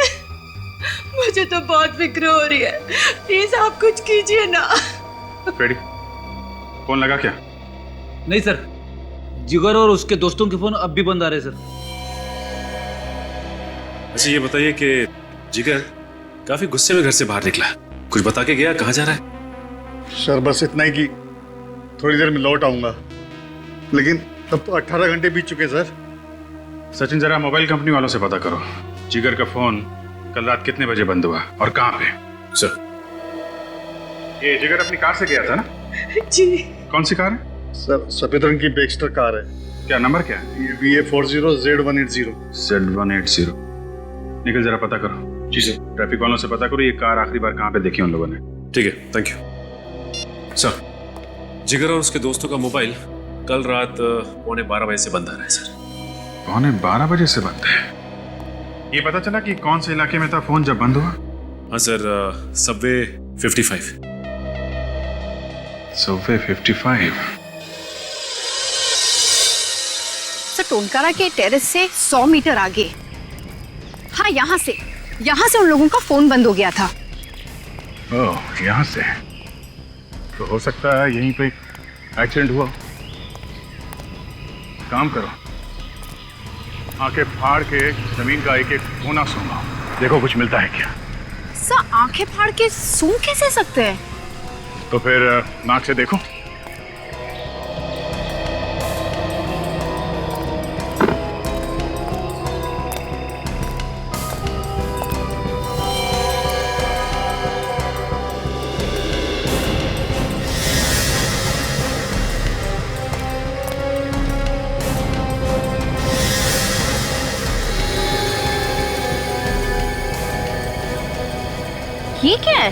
मुझे तो बहुत फिक्र हो रही है। प्लीज आप कुछ कीजिए ना। फ्रेडी, फोन लगा क्या? नहीं सर, जिगर और उसके दोस्तों के फोन अब भी बंद आ रहे सर। अच्छा ये बताइए कि जिगर काफी गुस्से में घर से बाहर निकला, कुछ बता के गया? कहाँ जा रहा है? सर बस इतना ही कि थोड़ी देर में लौट आऊंगा, लेकिन अब तो 18 घंटे बीत चुके सर। सचिन, जरा मोबाइल कंपनी वालों से पता करो जिगर का फोन कल रात कितने बजे बंद हुआ और कहाँ पे। सर, ये जिगर अपनी कार से गया था ना? जी। कौन सी कार है? सर सफेद रंग की बेक्स्टर कार है। क्या नंबर क्या है? VA40 Z180। Z180। निकल, जरा पता करो। जी सर। ट्रैफिक वालों से पता करो ये कार आखिरी बार कहाँ पे देखी उन लोगों ने। ठीक है, थैंक यू सर। जिगर और उसके दोस्तों का मोबाइल कल रात 11:15 बजे से बंद आ रहा है सर। 11:15 बजे से बंद है? ये पता चला कि कौन से इलाके में था फोन जब बंद हुआ? हाँ सर, सबवे 55। सबवे 55। सर, टोनकारा के टेरेस से 100 मीटर आगे, हाँ यहाँ से उन लोगों का फोन बंद हो गया था। ओह, यहाँ से तो हो सकता है यहीं पे एक्सीडेंट हुआ। काम करो, आंखें फाड़ के जमीन का एक एक कोना सूंघो, देखो कुछ मिलता है क्या। सर, आंखें फाड़ के सूंघ कैसे सकते हैं? तो फिर नाक से देखो। ये क्या है?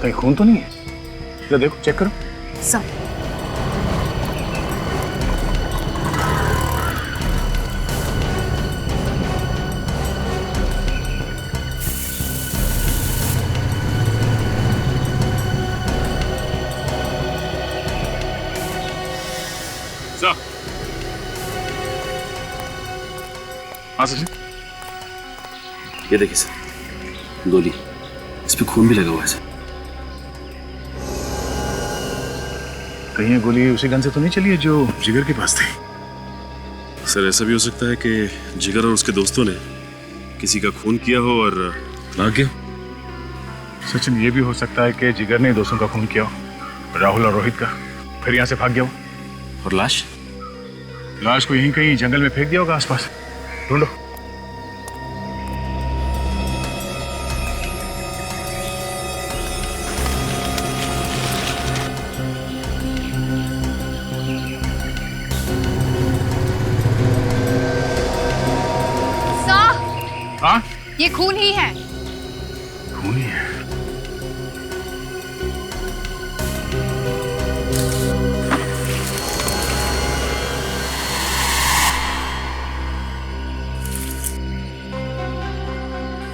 कहीं खून तो नहीं है? जरा देखो, चेक करो। सब हाँ सचिन। ये देखिए सर, गोली, इस पे खून भी लगा हुआ है सर। कहीं ये गोली उसी गन से तो नहीं चली है जो जिगर के पास थी? सर ऐसा भी हो सकता है कि जिगर और उसके दोस्तों ने किसी का खून किया हो और भाग गया। सचिन ये भी हो सकता है कि जिगर ने दोस्तों का खून किया हो, राहुल और रोहित का, फिर यहाँ से भाग गया हो। और लाश? लाश को यहीं कहीं जंगल में फेंक दिया होगा आसपास, ढूंढो। हाँ? ये खून ही है। खून ही है?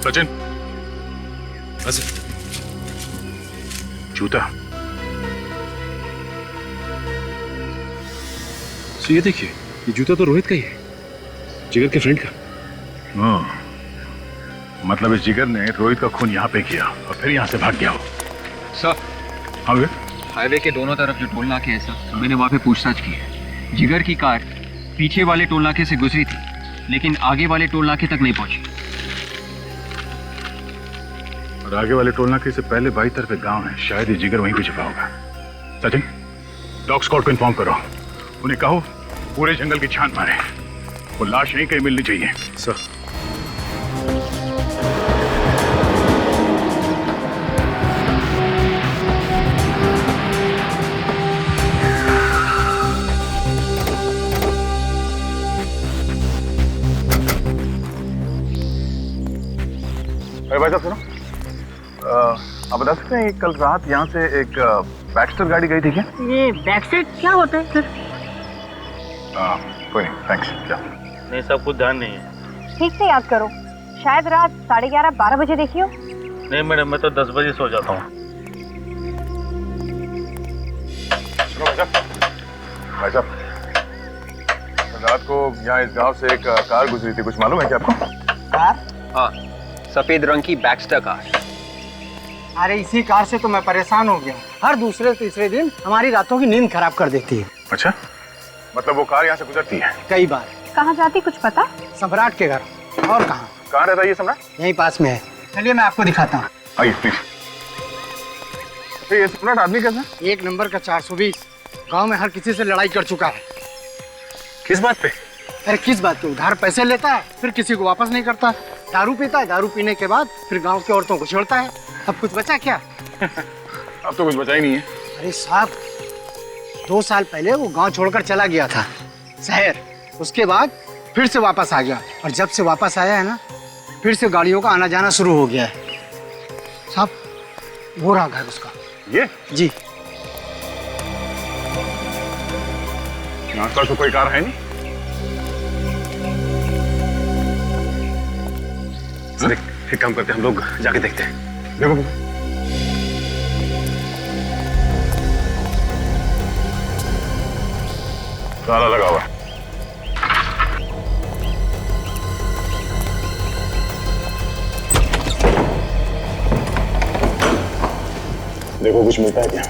सचिन, जूता। तो ये देखिए, ये जूता तो रोहित का ही है, जिगर के फ्रेंड का। हाँ, मतलब इस जिगर ने रोहित का खून यहाँ पे किया और फिर यहाँ से भाग गया हो। सर, हाँ भैया, हाईवे के दोनों तरफ जो टोल नाके हैं सर, मैंने वहाँ पे पूछताछ की है। जिगर की कार पीछे वाले टोल नाके से गुजरी थी, लेकिन आगे वाले टोल नाके तक नहीं पहुंची। और आगे वाले टोल नाके से पहले बाई तरफ एक गांव है, शायद ये जिगर वहीं पे छिपा होगा। सचिन, डॉग स्क्वाड को इन्फॉर्म करो, उन्हें कहो पूरे जंगल की छान मारे, वो लाश यहीं कहीं मिलनी चाहिए। सर। अरे भाई साहब सुनो, आप बता सकते हैं कल रात यहाँ से एक बैक्स्टर गाड़ी गई थी क्या? ये बैकसेट क्या होता है सर? कोई नहीं, थैंक्स। क्या? नहीं, सब कुछ ध्यान नहीं है। ठीक से याद करो, शायद रात 11:30-12 बजे देखी हो। नहीं मैडम, मैं तो 10 बजे सो जाता हूँ। सुनो भाई साहब, रात को यहाँ इस गांव से एक कार गुजरी थी, कुछ मालूम है क्या आपको? कार? हाँ, सफेद रंग की बैक्स्टर कार। अरे इसी कार से तो मैं परेशान हो गया हूँ। हर दूसरे तीसरे दिन हमारी रातों की नींद खराब कर देती है। अच्छा, मतलब वो कार यहाँ से गुजरती है? कई बार। कहाँ जाती कुछ पता? सम्राट के घर। और कहाँ? कहाँ रहता है ये सम्राट? यहीं पास में है, चलिए मैं आपको दिखाता हूँ। आइए प्लीज। ये सम्राट आदमी कैसा? एक नंबर का 420, गांव में हर किसी से लड़ाई कर चुका है। किस बात पे? अरे किस बात पे? उधार पैसे लेता है, फिर किसी को वापस नहीं करता, दारू पीता है, दारू पीने के बाद फिर गांव की औरतों को छेड़ता है। अब कुछ बचा क्या? अब तो कुछ बचा ही नहीं है। अरे साहब, 2 साल पहले वो गांव छोड़कर चला गया था शहर, उसके बाद फिर से वापस आ गया, और जब से वापस आया है ना, फिर से गाड़ियों का आना जाना शुरू हो गया है। साहब, वो रहा घर उसका। ये? जी। आसपास तो कोई कार है नहीं। सर एक काम करते हैं, हम लोग जाके देखते हैं। देखो ताला लगा हुआ है। देखो कुछ मिलता है क्या?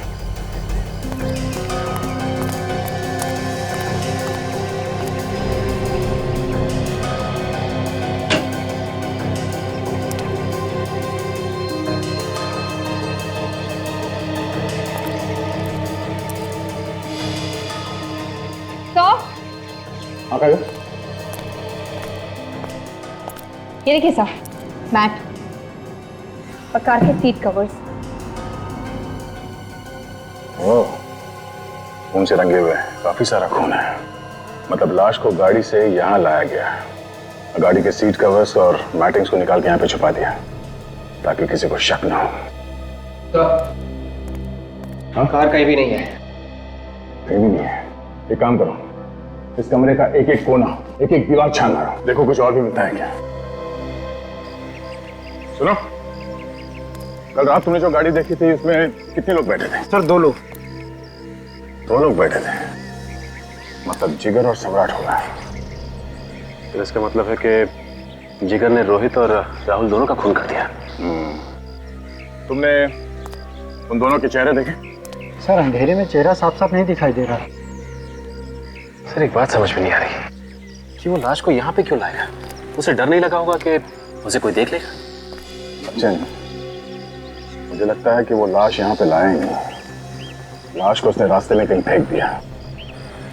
ये देखिए साहब, मैट और कार के सीट कवर्स। ओह, खून से रंगे हुए, काफी सारा खून है। मतलब लाश को गाड़ी से यहाँ लाया गया, गाड़ी के सीट कवर्स और मैटिंग्स को निकाल के यहाँ पे छुपा दिया ताकि किसी को शक ना हो। तो हाँ, कार कहीं भी नहीं है। कहीं भी नहीं है? एक काम करो, इस कमरे का एक एक कोना, एक एक दीवार छान मारो, देखो कुछ और भी मिलता है क्या। सुनो, कल रात तुमने जो गाड़ी देखी थी उसमें कितने लोग बैठे थे? सर 2 लोग। 2 लोग बैठे थे, मतलब जिगर और सम्राट होगा। फिर इसका मतलब है कि जिगर ने रोहित और राहुल दोनों का खून कर दिया। तुमने उन दोनों के चेहरे देखे? सर अंधेरे में चेहरा साफ साफ नहीं दिखाई दे रहा। सर एक बात समझ में नहीं आ रही कि वो लाश को यहाँ पे क्यों लाया? उसे डर नहीं लगा होगा कि उसे कोई देख लेगा? सचिन, मुझे लगता है कि वो लाश यहाँ पे लाया ही नहीं। लाश को उसने रास्ते में कहीं फेंक दिया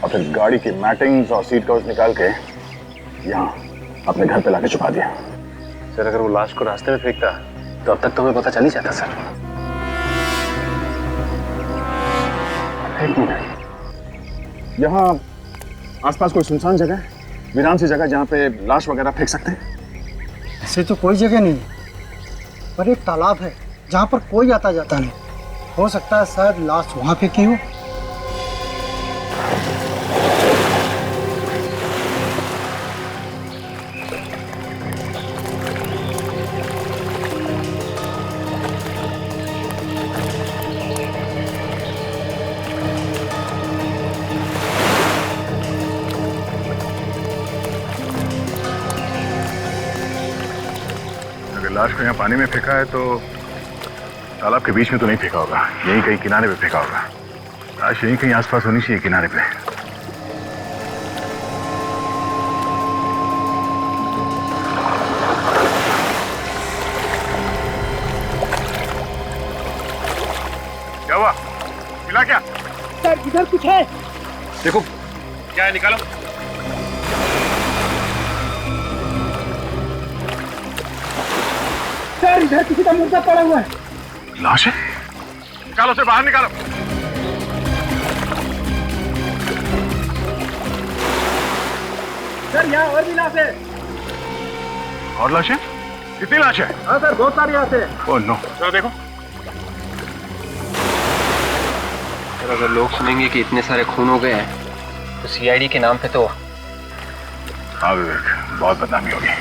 और फिर गाड़ी की मैटिंग्स और सीट कवर्स निकाल के यहाँ अपने घर पे लाके छुपा दिया। सर अगर वो लाश को रास्ते में फेंकता तो अब तक तो हमें पता चल ही जाता। सर एक मिनट, यहाँ आसपास कोई सुनसान जगह है, वीरान सी जगह जहाँ पे लाश वगैरह फेंक सकते हैं? ऐसे तो कोई जगह नहीं, पर एक तालाब है जहाँ पर कोई आता जाता नहीं। हो सकता है शायद लाश वहाँ फेंकी हो। लाश को यहाँ पानी में फेंका है तो तालाब के बीच में तो नहीं फेंका होगा, यहीं कहीं किनारे पे फेंका होगा। लाश यहीं कहीं आसपास होनी चाहिए किनारे पे। क्या हुआ? मिला क्या? सर इधर कुछ है। देखो क्या है, निकालो। सर इधर किसी का मुर्दा पड़ा हुआ है। लाश है? निकालो उसे बाहर निकालो। सर यहाँ और भी लाश है। और लाश है? कितनी लाश है? हाँ सर बहुत सारी लाश है। Oh no. चलो देखो। सर अगर लोग सुनेंगे कि इतने सारे खून हो गए हैं तो सीआईडी के नाम पे तो। हाँ विवेक, बहुत बदनामी होगी।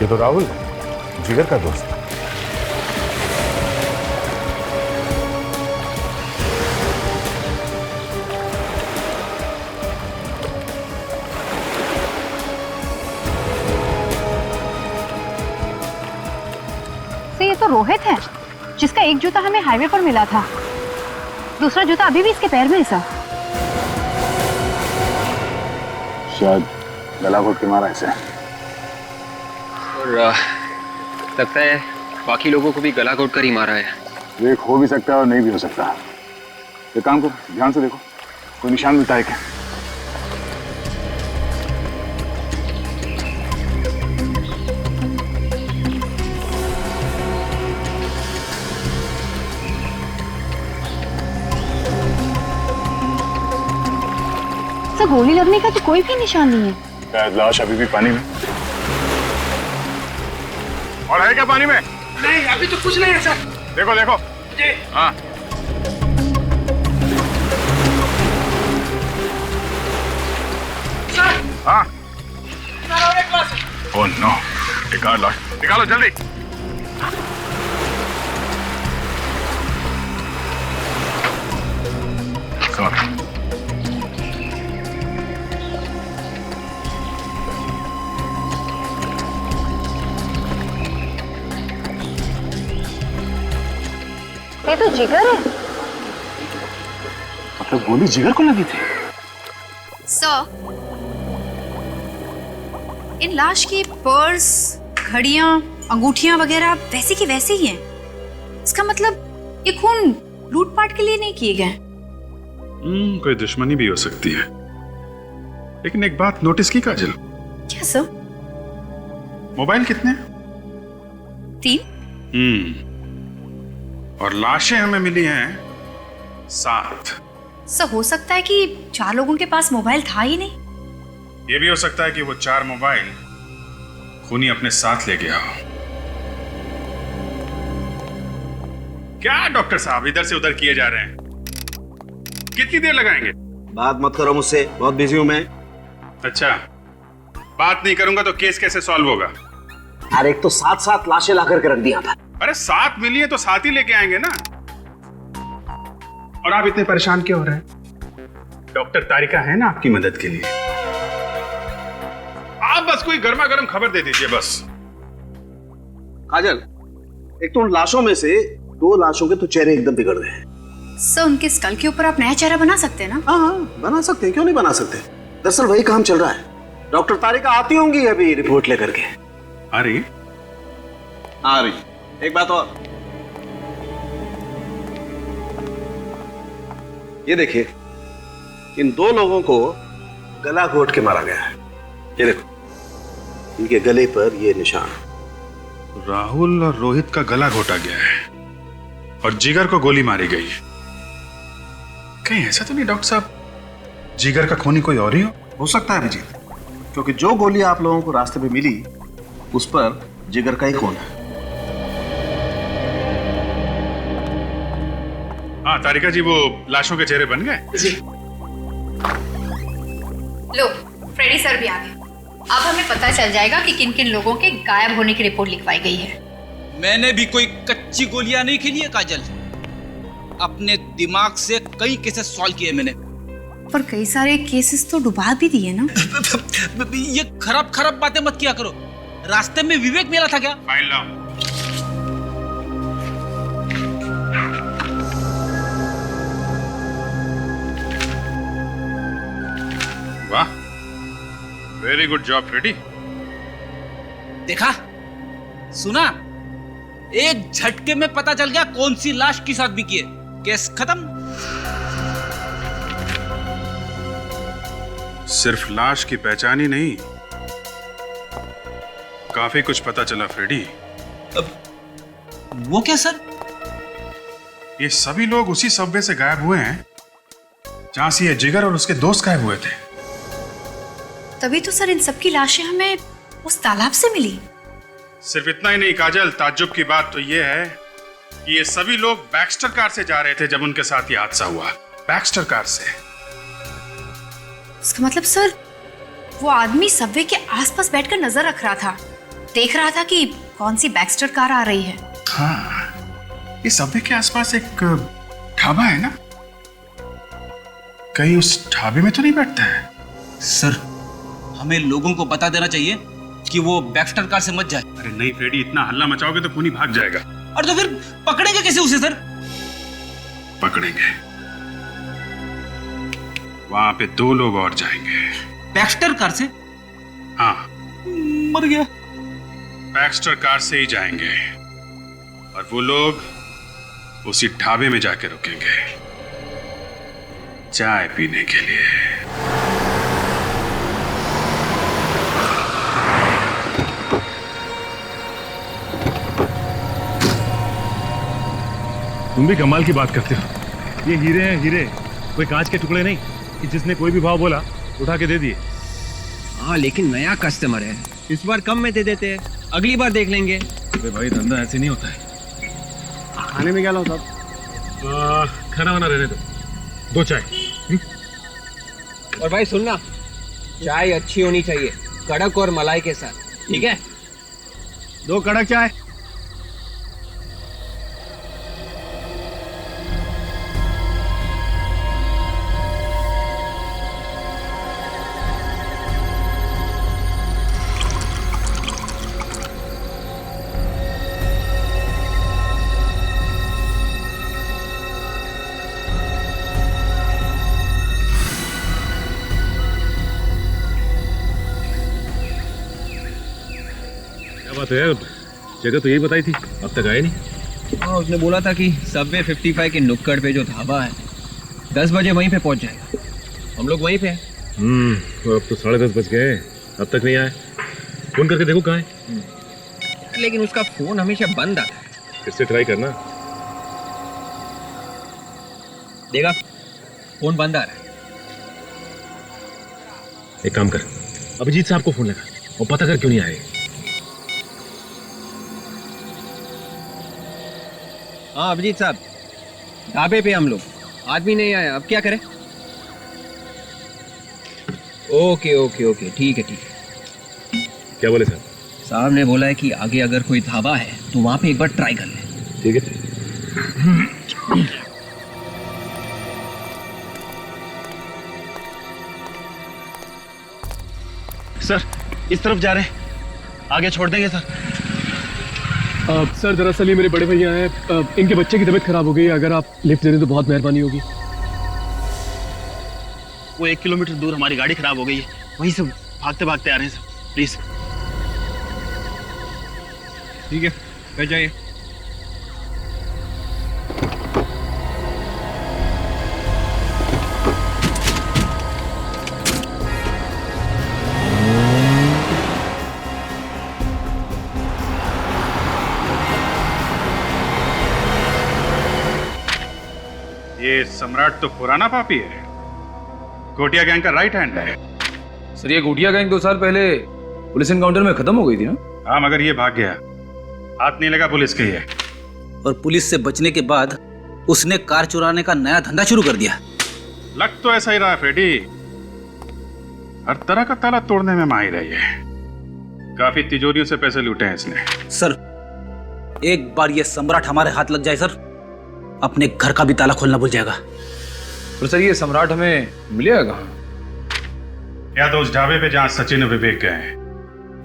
ये तो राहुल, जिगर का दोस्त। तो ये तो रोहित है जिसका एक जूता हमें हाईवे पर मिला था, दूसरा जूता अभी भी इसके पैर में है सर। शायद गला घोट के मारा इसे। और लगता है बाकी लोगों को भी गला घोट कर ही मारा है। एक हो भी सकता है और नहीं भी हो सकता। एक काम करो, ध्यान से देखो, कोई निशान मिलता है क्या? सर गोली लगने का तो कोई भी निशान नहीं है। शायद लाश अभी भी पानी में। और है क्या पानी में? नहीं अभी तो कुछ नहीं है सर। देखो देखो। जी। हाँ सर। हाँ। सर और एक लाश है। ओह नो, एक और लाश। निकालो जल्दी। सॉरी। ये तो जिगर है। मतलब गोली जिगर को लगी थी? सर, इन लाश की पर्स, घड़ियां, अंगूठियां वगैरह वैसी की वैसी ही हैं। इसका मतलब ये खून लूटपाट के लिए नहीं किए गए। कोई दुश्मनी भी हो सकती है, लेकिन एक बात नोटिस की काजल? क्या सर? मोबाइल कितने? 3। और लाशें हमें मिली हैं 7। सर, हो सकता है कि 4 लोगों के पास मोबाइल था ही नहीं। ये भी हो सकता है कि वो 4 मोबाइल खूनी अपने साथ ले गया हो। क्या डॉक्टर साहब इधर से उधर किए जा रहे हैं? कितनी देर लगाएंगे? बात मत करो मुझसे, बहुत बिजी हूं मैं। अच्छा, बात नहीं करूंगा तो केस कैसे सॉल्व होगा? अरे एक तो 7 लाशें ला करके रख दिया था। अरे 7 मिली है तो 7 ही लेके आएंगे ना। और आप इतने परेशान क्यों हो रहे हैं? डॉक्टर तारिका है ना आपकी मदद के लिए। आप बस कोई गर्मा गर्म खबर दे दीजिए बस। काजल, एक तो उन लाशों में से 2 लाशों के तो चेहरे एकदम बिगड़ गए हैं। सर, उनके स्कल के ऊपर आप नया चेहरा बना सकते हैं ना? हाँ, बना सकते हैं, क्यों नहीं बना सकते। दरअसल वही काम चल रहा है। डॉक्टर तारिका आती होंगी अभी रिपोर्ट लेकर के। आ रही? आ रही। एक बात और, ये देखिए, इन 2 लोगों को गला घोट के मारा गया है। ये देखो, इनके गले पर ये निशान। राहुल और रोहित का गला घोटा गया है और जिगर को गोली मारी गई है। कहीं ऐसा तो नहीं डॉक्टर साहब, जिगर का खूनी कोई और ही हो सकता है अभिजीत, क्योंकि जो गोली आप लोगों को रास्ते में मिली उस पर जिगर का ही खून है। हाँ तारिका जी, वो लाशों के चेहरे बन गए जी। लो, फ्रेडी सर भी आ गए। अब हमें पता चल जाएगा कि किन किन लोगों के गायब होने की रिपोर्ट लिखवाई गई है। मैंने भी कोई कच्ची गोलियां नहीं खेली है काजल। अपने दिमाग से कई केसेस सॉल्व किए मैंने। पर कई सारे केसेस तो डुबा भी दिए ना। ये खराब बातें मत किया करो। रास्ते में विवेक मिला था क्या? फाइल लाओ। वाह, वेरी गुड जॉब फ्रेडी। देखा, सुना, एक झटके में पता चल गया कौन सी लाश किस साथ बिकी है। केस खत्म। सिर्फ लाश की पहचान ही नहीं, काफी कुछ पता चला फ्रेडी। वो क्या सर? ये सभी लोग उसी सबवे से गायब हुए हैं जहां से ये जिगर और उसके दोस्त गायब हुए थे। तभी तो सर इन सबकी लाशें हमें उस तालाब से मिली। सिर्फ इतना ही नहीं काजल, ताज्जुब की बात तो ये है कि ये सभी लोग बैक्स्टर कार से जा रहे थे जब उनके साथ ये हादसा हुआ। बैक्स्टर कार से। इसका मतलब सर, वो आदमी सबवे के आसपास बैठकर नजर रख रहा था, देख रहा था कि कौन सी बैक्स्टर कार आ रही है। हाँ, इस सबवे के आसपास एक ढाबा है ना, कहीं उस ढाबे में तो नहीं बैठता है? सर, हमें लोगों को बता देना चाहिए कि वो बैक्स्टर कार से मत जाए। अरे नहीं फ्रेडी, इतना हल्ला मचाओगे तो खूनी भाग जाएगा। और तो फिर पकड़ेंगे कैसे उसे सर? पकड़ेंगे, वहां पे 2 लोग और जाएंगे बैक्स्टर कार से। हाँ, मर गया। बैक्स्टर कार से ही जाएंगे और वो लोग उसी ढाबे में जाके रुकेंगे चाय पीने के लिए। तुम भी कमाल की बात करते हो। ये हीरे हैं हीरे, कोई कांच के टुकड़े नहीं कि जिसने कोई भी भाव बोला उठा के दे दिए। हाँ, लेकिन नया कस्टमर है, इस बार कम में दे देते हैं, अगली बार देख लेंगे। अरे भाई, धंधा ऐसे नहीं होता है। खाने में क्या लो साहब? खाना वाना रहने दो, 2 चाय। और भाई सुनना, चाय अच्छी होनी चाहिए, कड़क और मलाई के साथ, ठीक है? 2 कड़क चाय। तो यार जगह तो यही बताई थी, अब तक आए नहीं। हाँ, उसने बोला था कि सबवे 55 के नुक्कड़ पे जो ढाबा है 10 बजे वहीं पे पहुंच जाएगा। हम लोग वहीं पे हैं। तो अब तो 10:30 बज गए, अब तक नहीं आए। फोन करके देखो कहाँ है। लेकिन उसका फोन हमेशा बंद आता है। फिर से ट्राई करना। देखा, फोन बंद आ रहा है। एक काम कर, अभिजीत साहब को फोन लगा और पता कर क्यों नहीं आए। हाँ अभिजीत साहब, ढाबे पे हम लोग, आदमी नहीं आया, अब क्या करें? ओके ओके ओके, ठीक है ठीक है। क्या बोले साहब? साहब ने बोला है कि आगे अगर कोई ढाबा है तो वहां पे एक बार ट्राई कर ले। ठीक है। सर इस तरफ जा रहे हैं, आगे छोड़ देंगे सर। सर दरअसल ये मेरे बड़े भैया हैं, इनके बच्चे की तबीयत खराब हो गई है, अगर आप लिफ्ट दे दें तो बहुत मेहरबानी होगी। वो 1 किलोमीटर दूर हमारी गाड़ी खराब हो गई है, वहीं से भागते भागते आ रहे हैं सर, प्लीज। ठीक है, बैठ जाइए। ये सम्राट तो पुराना पापी है, गोटिया गैंग का राइट हैंड है। सर ये गोटिया गैंग 2 साल पहले पुलिस एनकाउंटर में खत्म हो गई थी ना? हाँ, मगर ये भाग गया, हाथ नहीं लगा पुलिस के। ये और पुलिस से बचने के बाद उसने कार चुराने का नया धंधा शुरू कर दिया। लग तो ऐसा ही रहा है फ्रेडी, हर तरह का ताला तोड़ने में माहिर है ये। काफी तिजोरियों से पैसे लूटे हैं इसने। सर एक बार ये सम्राट हमारे हाथ लग जाए सर, अपने घर का भी ताला खोलना भूल जाएगा। तो सर ये सम्राट हमें मिलेगा कहाँ? या तो उस ढाबे पे जहां सचिन और विवेक गए,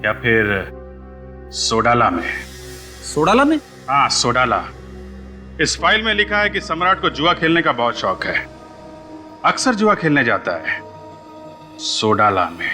या फिर सोडाला में। सोडाला में? हाँ सोडाला। इस फाइल में लिखा है कि सम्राट को जुआ खेलने का बहुत शौक है, अक्सर जुआ खेलने जाता है सोडाला में।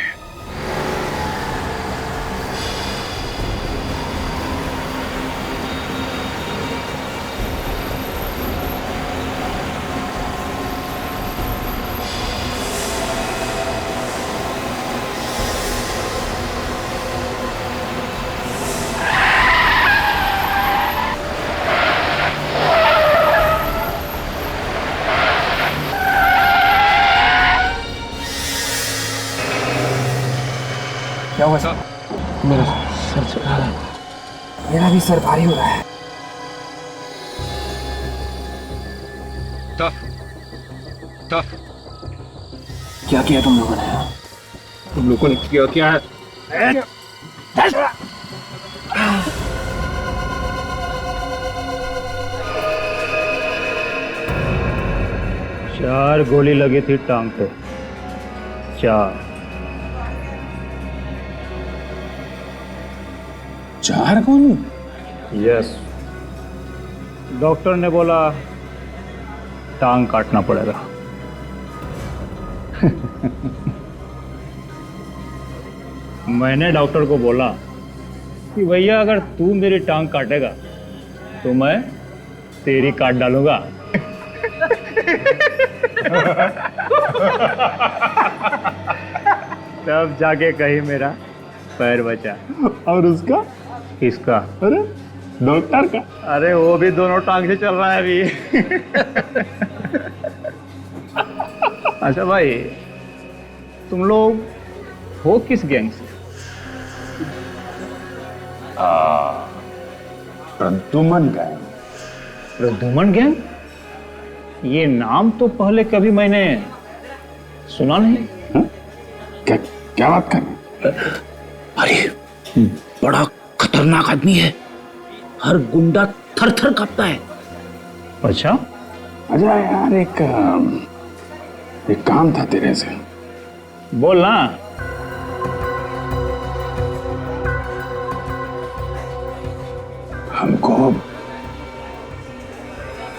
क्या हुआ साहब? मेरा सर चढ़ा रहा है, मेरा भी सर भारी हो रहा है। टफ क्या किया तुम लोगों ने? तुम लोगों ने क्या है? 4 गोली लगी थी टांग पे, 4 गोली? यस, डॉक्टर ने बोला टांग काटना पड़ेगा। मैंने डॉक्टर को बोला कि भैया अगर तू मेरी टांग काटेगा तो मैं तेरी काट डालूंगा। तब जाके कहीं मेरा पैर बचा। और उसका? किसका? अरे डॉक्टर का। अरे वो भी दोनों टांग से चल रहा है अभी। अच्छा भाई, तुम लोग हो किस गैंग से? प्रद्युमन गैंग। प्रद्युमन गैंग? ये नाम तो पहले कभी मैंने सुना नहीं। क्या बात कर रहे? अरे बड़ा खतरनाक आदमी है, हर गुंडा थर थर कांपता है। अच्छा? अच्छा यार, एक काम था तेरे से। बोल ना। हमको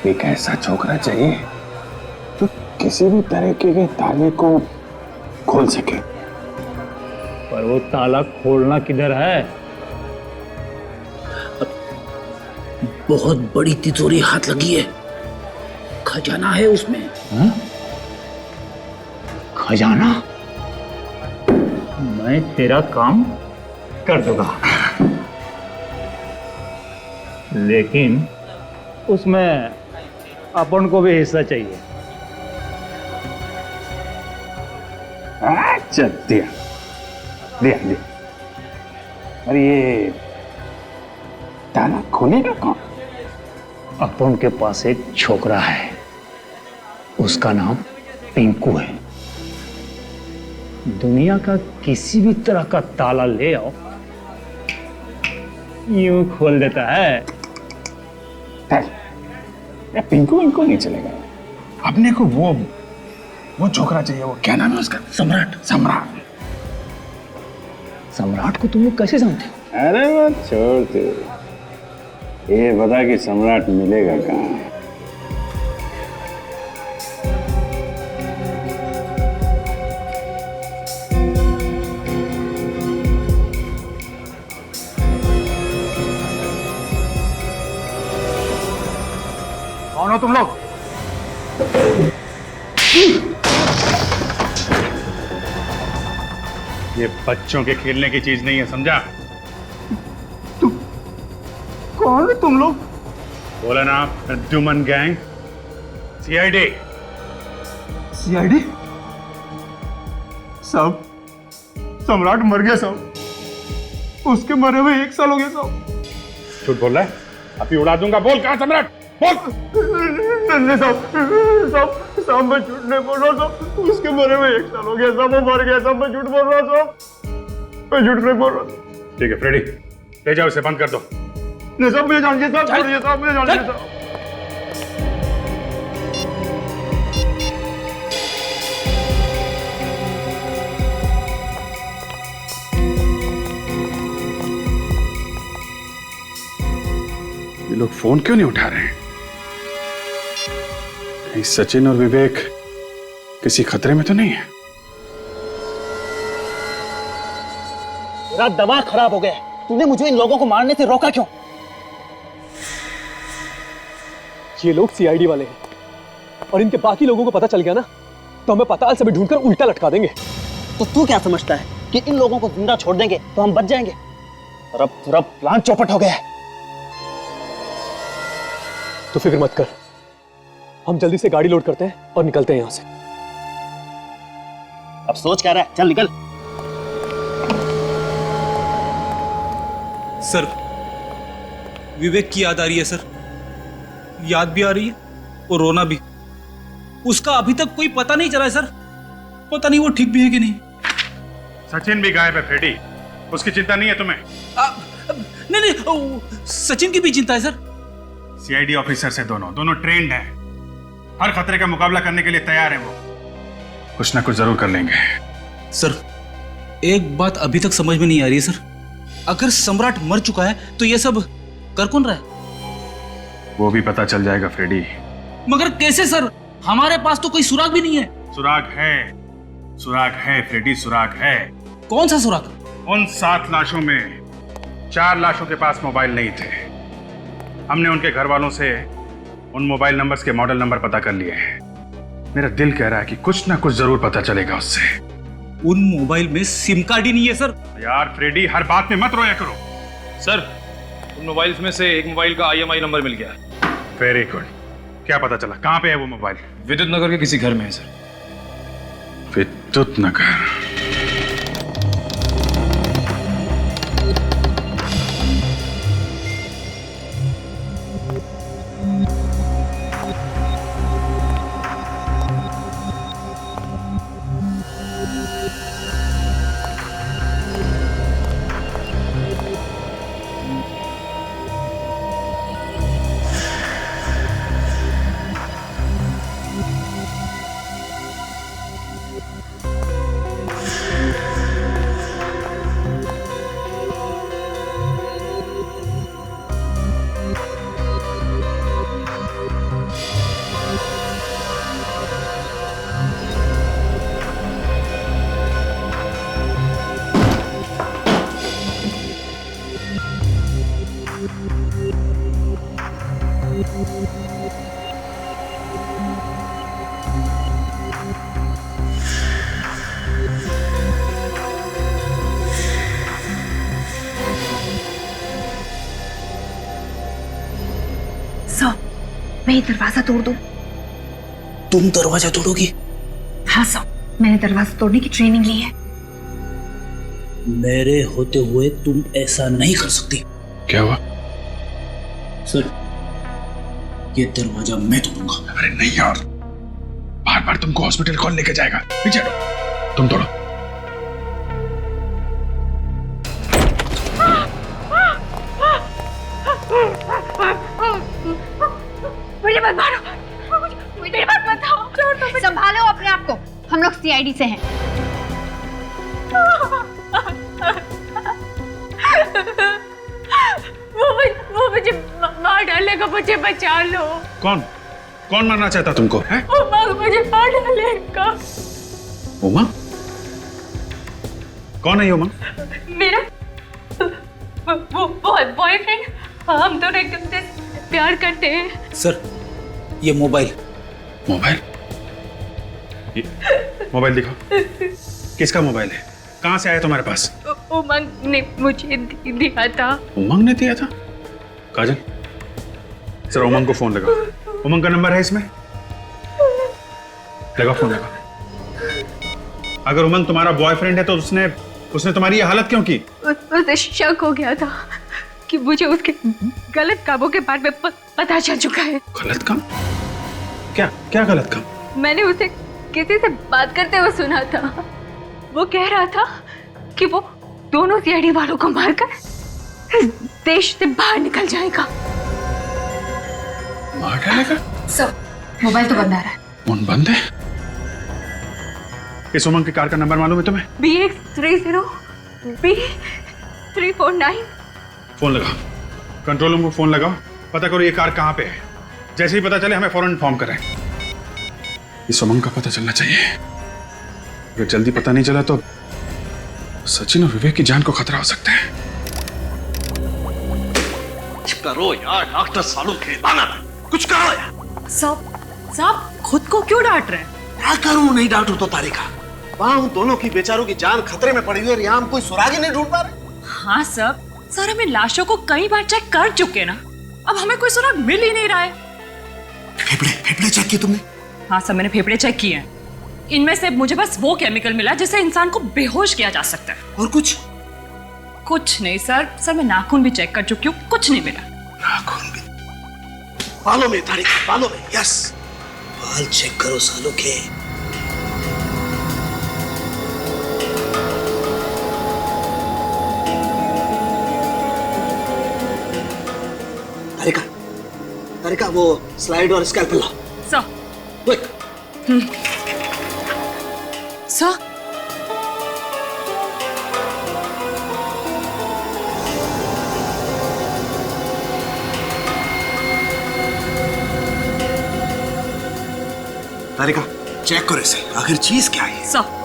एक ऐसा छोकरा चाहिए जो किसी भी तरह के ताले को खोल सके। पर वो ताला खोलना किधर है? बहुत बड़ी तिजोरी हाथ लगी है, खजाना है उसमें। खजाना? मैं तेरा काम कर दूंगा, लेकिन उसमें अपन को भी हिस्सा चाहिए। अच्छा, दिया दिया दिया। अरे ये ताला खोलेगा कौन? अपन के पास एक छोकरा है, उसका नाम पिंकू है। दुनिया का किसी भी तरह का ताला ले आओ, यूं खोल देता है। पिंकू इनको नहीं चलेगा। अपने को वो छोकरा चाहिए। वो क्या नाम है उसका? सम्राट। सम्राट। सम्राट को तुम लोग कैसे जानते हो? अरे वो छोड़ दे, ये बता कि सम्राट मिलेगा कहाँ? कौन हो तुम लोग? ये बच्चों के खेलने की चीज नहीं है, समझा? कौन है तुम लोग? बोला ना, प्रद्युमन गैंग, सीआईडी। सीआईडी? साहब, सम्राट मर गया साहब। उसके मरे हुए 1 साल हो गया साहब। झूठ बोल रहा है? अभी उड़ा दूंगा। बोल, कहाँ सम्राट? बोल। नहीं साहब मैं झूठ नहीं बोल रहा साहब। उसके मरे हुए 1 साल हो गया साहब। वो मर गया साहब। मैं झूठ बोल रहा साहब। मैं झूठ नहीं बोल रहा। ठीक है फ्रेडी, ले जाओ, इसे बंद कर दो। नहीं साहब, मुझे जानिए साहब, छोड़िए साहब, मुझे जानिए साहब। ये लोग फोन क्यों नहीं उठा रहे हैं? कहीं सचिन और विवेक किसी खतरे में तो नहीं है? मेरा दिमाग खराब हो गया। तूने मुझे इन लोगों को मारने से रोका क्यों? ये लोग सीआईडी वाले हैं और इनके बाकी लोगों को पता चल गया ना, तो हमें पताल से भी ढूंढकर उल्टा लटका देंगे। तो तू क्या समझता है कि इन लोगों को जिंदा छोड़ देंगे तो हम बच जाएंगे? और अब पूरा प्लान चौपट हो गया है। तो फिक्र मत कर, हम जल्दी से गाड़ी लोड करते हैं और निकलते हैं यहां से। अब सोच क्या रहा है? चल निकल। सर, विवेक की याद आ रही है सर। याद भी आ रही है और रोना भी। उसका अभी तक कोई पता नहीं चला है सर। पता नहीं वो ठीक भी है कि नहीं। सचिन भी गायब है फ्रेडी, उसकी चिंता नहीं है तुम्हें? नहीं, सचिन की भी चिंता है सर। सीआईडी ऑफिसर से दोनों ट्रेंड हैं, हर खतरे का मुकाबला करने के लिए तैयार हैं। वो कुछ ना कुछ जरूर कर लेंगे। सर, एक बात अभी तक समझ में नहीं आ रही है सर। अगर सम्राट मर चुका है तो ये सब कर कौन रहा है? वो भी पता चल जाएगा फ्रेडी। मगर कैसे सर? हमारे पास तो कोई सुराग भी नहीं है। सुराग है फ्रेडी, सुराग है। कौन सा सुराग? उन 7 लाशों में 4 लाशों के पास मोबाइल नहीं थे। हमने उनके घर वालों से उन मोबाइल नंबर्स के मॉडल नंबर पता कर लिए हैं। मेरा दिल कह रहा है कि कुछ ना कुछ जरूर पता चलेगा उससे। उन मोबाइल में सिम कार्ड ही नहीं है सर। यार फ्रेडी, हर बात में मत रोया करो। सर, उन मोबाइल्स में से एक मोबाइल का IMI नंबर मिल गया है। Very good. क्या पता चला? कहाँ पे है वो मोबाइल? विद्युत नगर के किसी घर में है सर। विद्युत नगर? सो मैं ये दरवाजा तोड़ दूं? तुम दरवाजा तोड़ोगी? हाँ सो, मैंने दरवाजा तोड़ने की ट्रेनिंग ली है। मेरे होते हुए तुम ऐसा नहीं कर सकती। क्या हुआ? सर, ये दरवाजा मैं तोड़ूंगा। अरे नहीं यार, बार बार तुमको हॉस्पिटल कौन लेके जाएगा? पीछे हटो, तुम तोड़ो। मुझे मत मारो, मुझे मत बताओ। संभालो अपने आप को, हम लोग सीआईडी से हैं। वो मुझे मार डालेगा, मुझे बचा लो। कौन कौन मारना चाहता तुमको है? उमंग मुझे मार डालेगा। उमंग? कौन है ये उमंग? मेरा वो बॉयफ्रेंड। हम दोनों एक दूसरे से प्यार करते हैं। सर, ये मोबाइल मोबाइल दिखाओ। किसका मोबाइल है? कहाँ से आया तुम्हारे पास? उमंग ने मुझे दिया था। उमंग ने दिया था? काजल, सर उमंग को फोन लगाओ। उमंग का नंबर है इसमें? लगाओ फोन, लगाओ। अगर उमंग तुम्हारा बॉयफ्रेंड है तो उसने तुम्हारी ये हालत क्यों की? उसे शक हो गया था कि मुझे उसके गलत कामों के बारे में पता चल चुका है। गलत काम? क्या क्या गलत काम? मैंने उसे किसी से बात करते हुए सुना था। वो कह रहा था कि वो दोनों सीआईडी वालों को मारकर देश से बाहर निकल जाएगा। मार डालेगा? सर, मोबाइल तो बंद आ रहा है। फोन बंद है? इस उमंग की कार का नंबर मालूम है तुम्हें? BX30 B349। फोन लगाओ, कंट्रोल रूम को फोन लगाओ, पता करो ये कार कहाँ पे है। जैसे ही पता चले हमें फौरन इन्फॉर्म करें। इस उमंग का पता चलना चाहिए। अगर जल्दी पता नहीं चला तो सचिन और विवेक की जान को खतरा हो सकता है। करो यार, डॉक्टर सालू खेलाना कुछ करो यार। साहब खुद को क्यों डांट रहे हैं? क्या करूं? नहीं डांटू तो तारिका, वहां उन दोनों की बेचारों की जान खतरे में पड़ी हुई है और यहाँ हम कोई सुराग ही नहीं ढूंढ पा रहे। हाँ सर, हमें लाशों को कई बार चेक कर चुके ना, अब हमें कोई सुराग मिल ही नहीं रहा है। फेफड़े चेक किए तुमने? हाँ सर, मैंने फेफड़े चेक किए हैं। इनमें से मुझे बस वो केमिकल मिला जिससे इंसान को बेहोश किया जा सकता है। और कुछ? कुछ नहीं सर, मैं नाखून भी चेक कर चुकी हूँ, कुछ नहीं मिला। नाखून भी? बालों में तारिका, बालों में। यस, बाल चेक करो सालों के। तारिका वो स्लाइड और स्कैल्पेल लाओ। सर। क्विक। सर। तारिका चेक करो इसे, आखिर चीज क्या है? सर।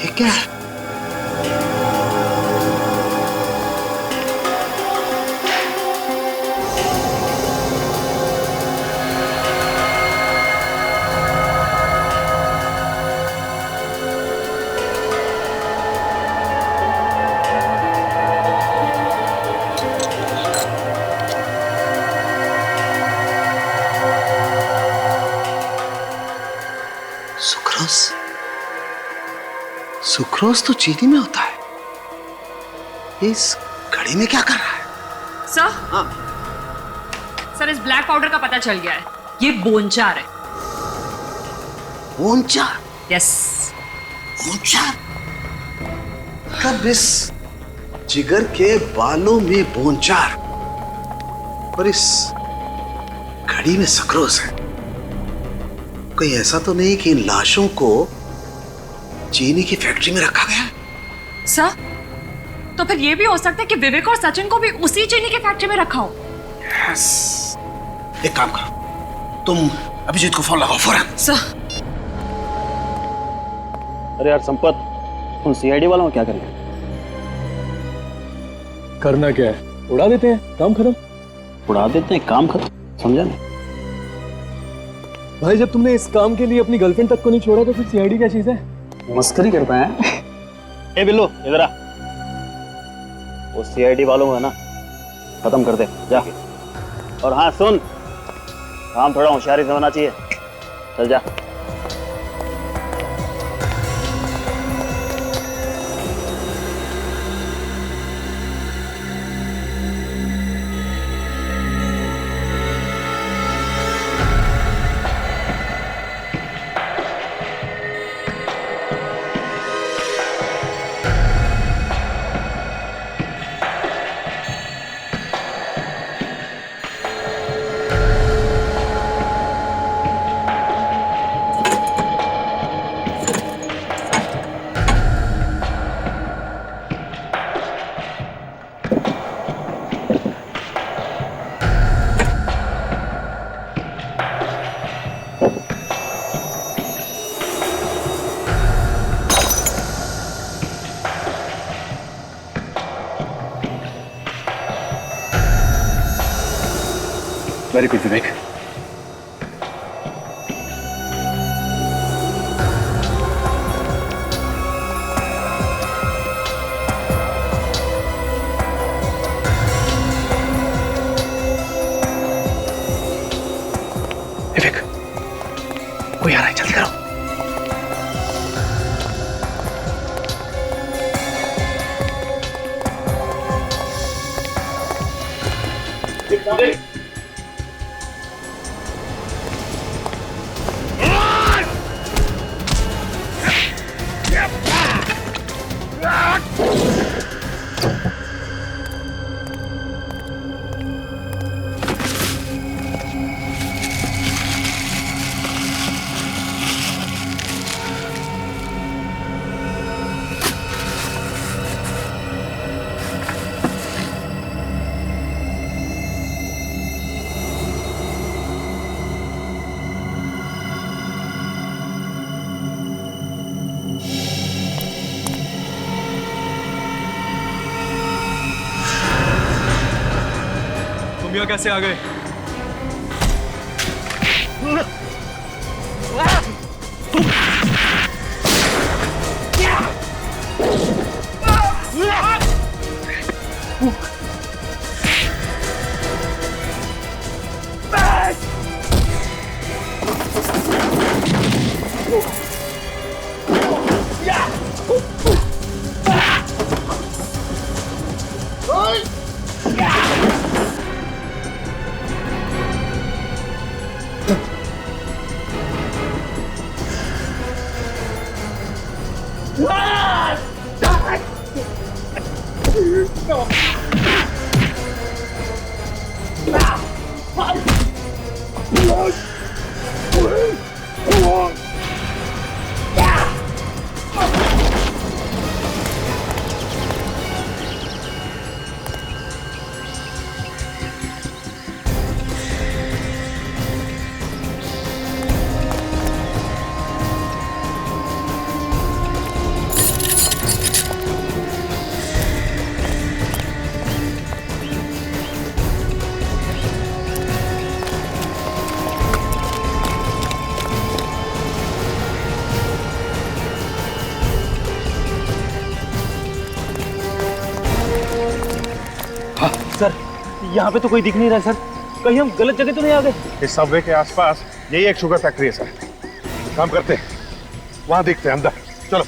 ये क्या है? सुक्रोज? सुक्रोज तो चीनी में होता है। इस घड़ी में क्या कर रहा है? सर। हाँ। सर, इस ब्लैक पाउडर का पता चल गया है, ये बोनचार है। बोनचार? यस। बोनचार? कब इस जिगर के बालों में बोनचार और इस घड़ी में सुक्रोज है? कोई ऐसा तो नहीं कि इन लाशों को चीनी की फैक्ट्री में रखा गया है? सर, तो फिर ये भी हो सकता है कि विवेक और सचिन को भी उसी चीनी की फैक्ट्री में रखा हो। यस। एक काम करो, तुम अभिजीत को फोन लगाओ फौरन। सर। अरे यार संपत, उन सीआईडी वालों में क्या करेंगे? करना क्या है, उड़ा देते हैं, काम खत्म। उड़ा देते हैं, काम खत्म, समझा नहीं? भाई जब तुमने इस काम के लिए अपनी गर्लफ्रेंड तक को नहीं छोड़ा तो फिर सीआईडी क्या चीज है? मस्करी करता है। ए बिल्लू इधर आ, वो सीआईडी वालों को है ना खत्म कर दे जा। और हाँ सुन, काम थोड़ा होशियारी से होना चाहिए, चल जा। वेरी गुड विवेक। विवेक, कोई आ रहा है, जल्दी करो। तुम यहाँ कैसे आ गए? सर यहाँ पे तो कोई दिख नहीं रहा सर, कहीं हम गलत जगह तो नहीं आ गए? इस सबवे के आसपास यही एक शुगर फैक्ट्री है सर। काम करते हैं, वहां देखते हैं अंदर, चलो।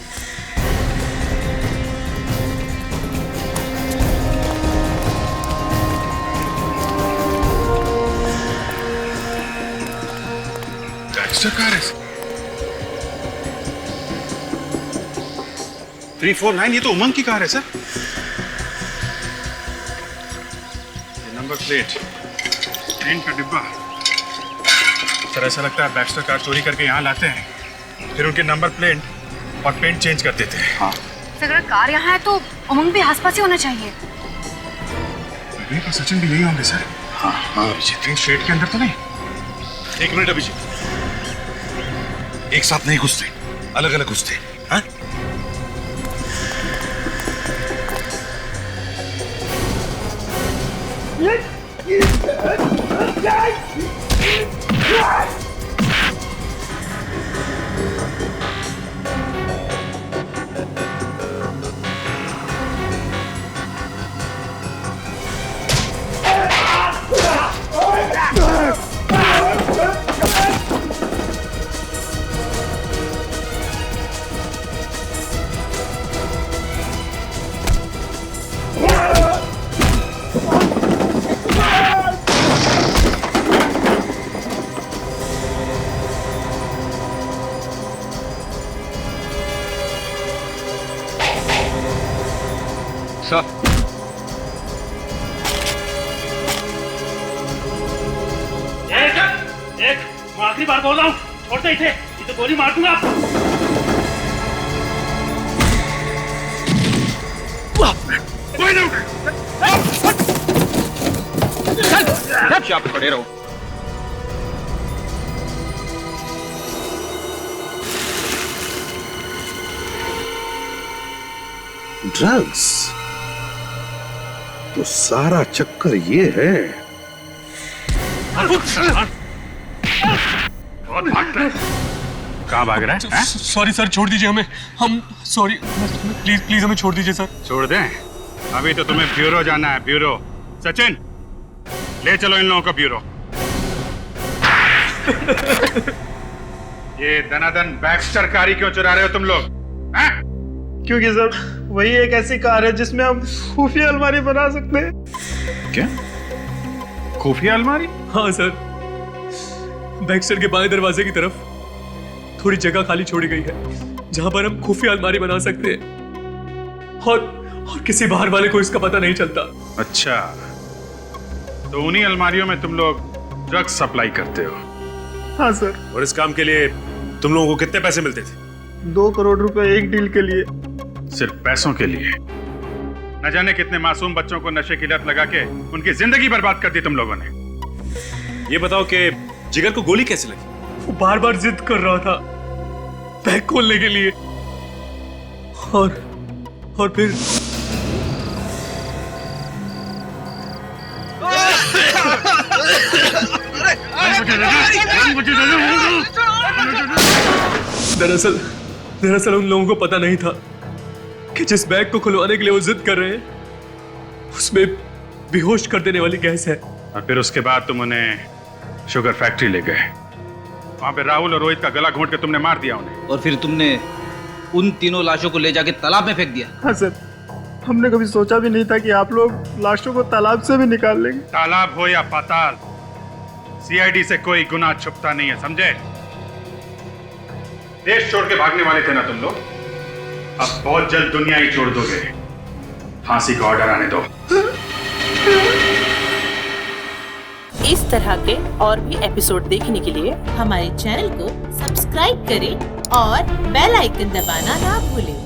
कार है 349, ये तो उमंग की कार है सर। नंबर प्लेट, ट्रेन का डिब्बा। सर ऐसा लगता है बैक्स्टर कार चोरी करके यहाँ लाते हैं, फिर उनके नंबर प्लेट और पेंट चेंज कर देते हैं। अगर कार यहाँ है तो उमंग भी आसपास ही होना चाहिए। विवेक और सचिन भी यही होंगे सर। हाँ हाँ अभिजीत, कहीं शेड के अंदर तो नहीं? एक मिनट अभिजीत, एक साथ नहीं घुसते, अलग अलग घुसते। हाँ? मैं आखिरी बार बोल रहा हूँ, छोड़ दे इसे, ये तो गोली मार दूंगा। आप खड़े रहो। ड्रग्स तो सारा चक्कर ये है। बहुत भागता है। कहाँ भाग रहा है? सॉरी सर, छोड़ दीजिए हमें, हम सॉरी, प्लीज प्लीज हमें छोड़ दीजिए सर। छोड़ दें? अभी तो तुम्हें ब्यूरो जाना है, ब्यूरो। सचिन, ले चलो इन लोगों को ब्यूरो। ये दनादन बैक्स्टर कारी क्यों चुरा रहे हो तुम लोग? क्योंकि सर वही एक ऐसी कार है जिसमें हम खुफिया अलमारी बना सकते हैं। क्या? खुफिया अलमारी? हाँ सर, बैक्स्टर के बाएं दरवाजे की तरफ थोड़ी जगह खाली छोड़ी गई है जहां पर हम खुफिया अलमारी बना सकते हैं और किसी बाहर वाले को इसका पता नहीं चलता। अच्छा, तो उन्हीं अलमारियों में तुम लोग ड्रग्स सप्लाई करते हो? हाँ सर। और इस काम के लिए तुम लोगों को कितने पैसे मिलते थे? 2 करोड़ रुपए एक डील के लिए। सिर्फ पैसों के लिए? न जाने कितने मासूम बच्चों को नशे की लत लगा के उनकी जिंदगी बर्बाद कर दी तुम लोगों ने। ये बताओ कि जिगर को गोली कैसे लगी? वो बार बार जिद कर रहा था बैग खोलने के लिए और फिर दरअसल उन लोगों को पता नहीं था कि जिस बैग को खुलवाने के लिए वो जिद कर रहे हैं उसमें बेहोश कर देने वाली गैस है। और फिर उसके बाद तुम उन्हें शुगर फैक्ट्री ले गए, वहां पे राहुल और रोहित का गला घोंट के तुमने मार दिया उन्हें। और फिर तुमने उन तीनों लाशों को ले जाके तालाब में फेंक दिया। हाँ सर, हमने कभी सोचा भी नहीं था कि आप लोग लाशों को तालाब से भी निकाल लेंगे। तालाब हो या पाताल, सीआईडी से कोई गुनाह छुपता नहीं है, समझे? देश छोड़ के भागने वाले थे ना तुम लोग, अब बहुत जल्द दुनिया ही छोड़ दोगे। फांसी का ऑर्डर आने दो। इस तरह के और भी एपिसोड देखने के लिए हमारे चैनल को सब्सक्राइब करें और बेल आइकन दबाना ना भूलें।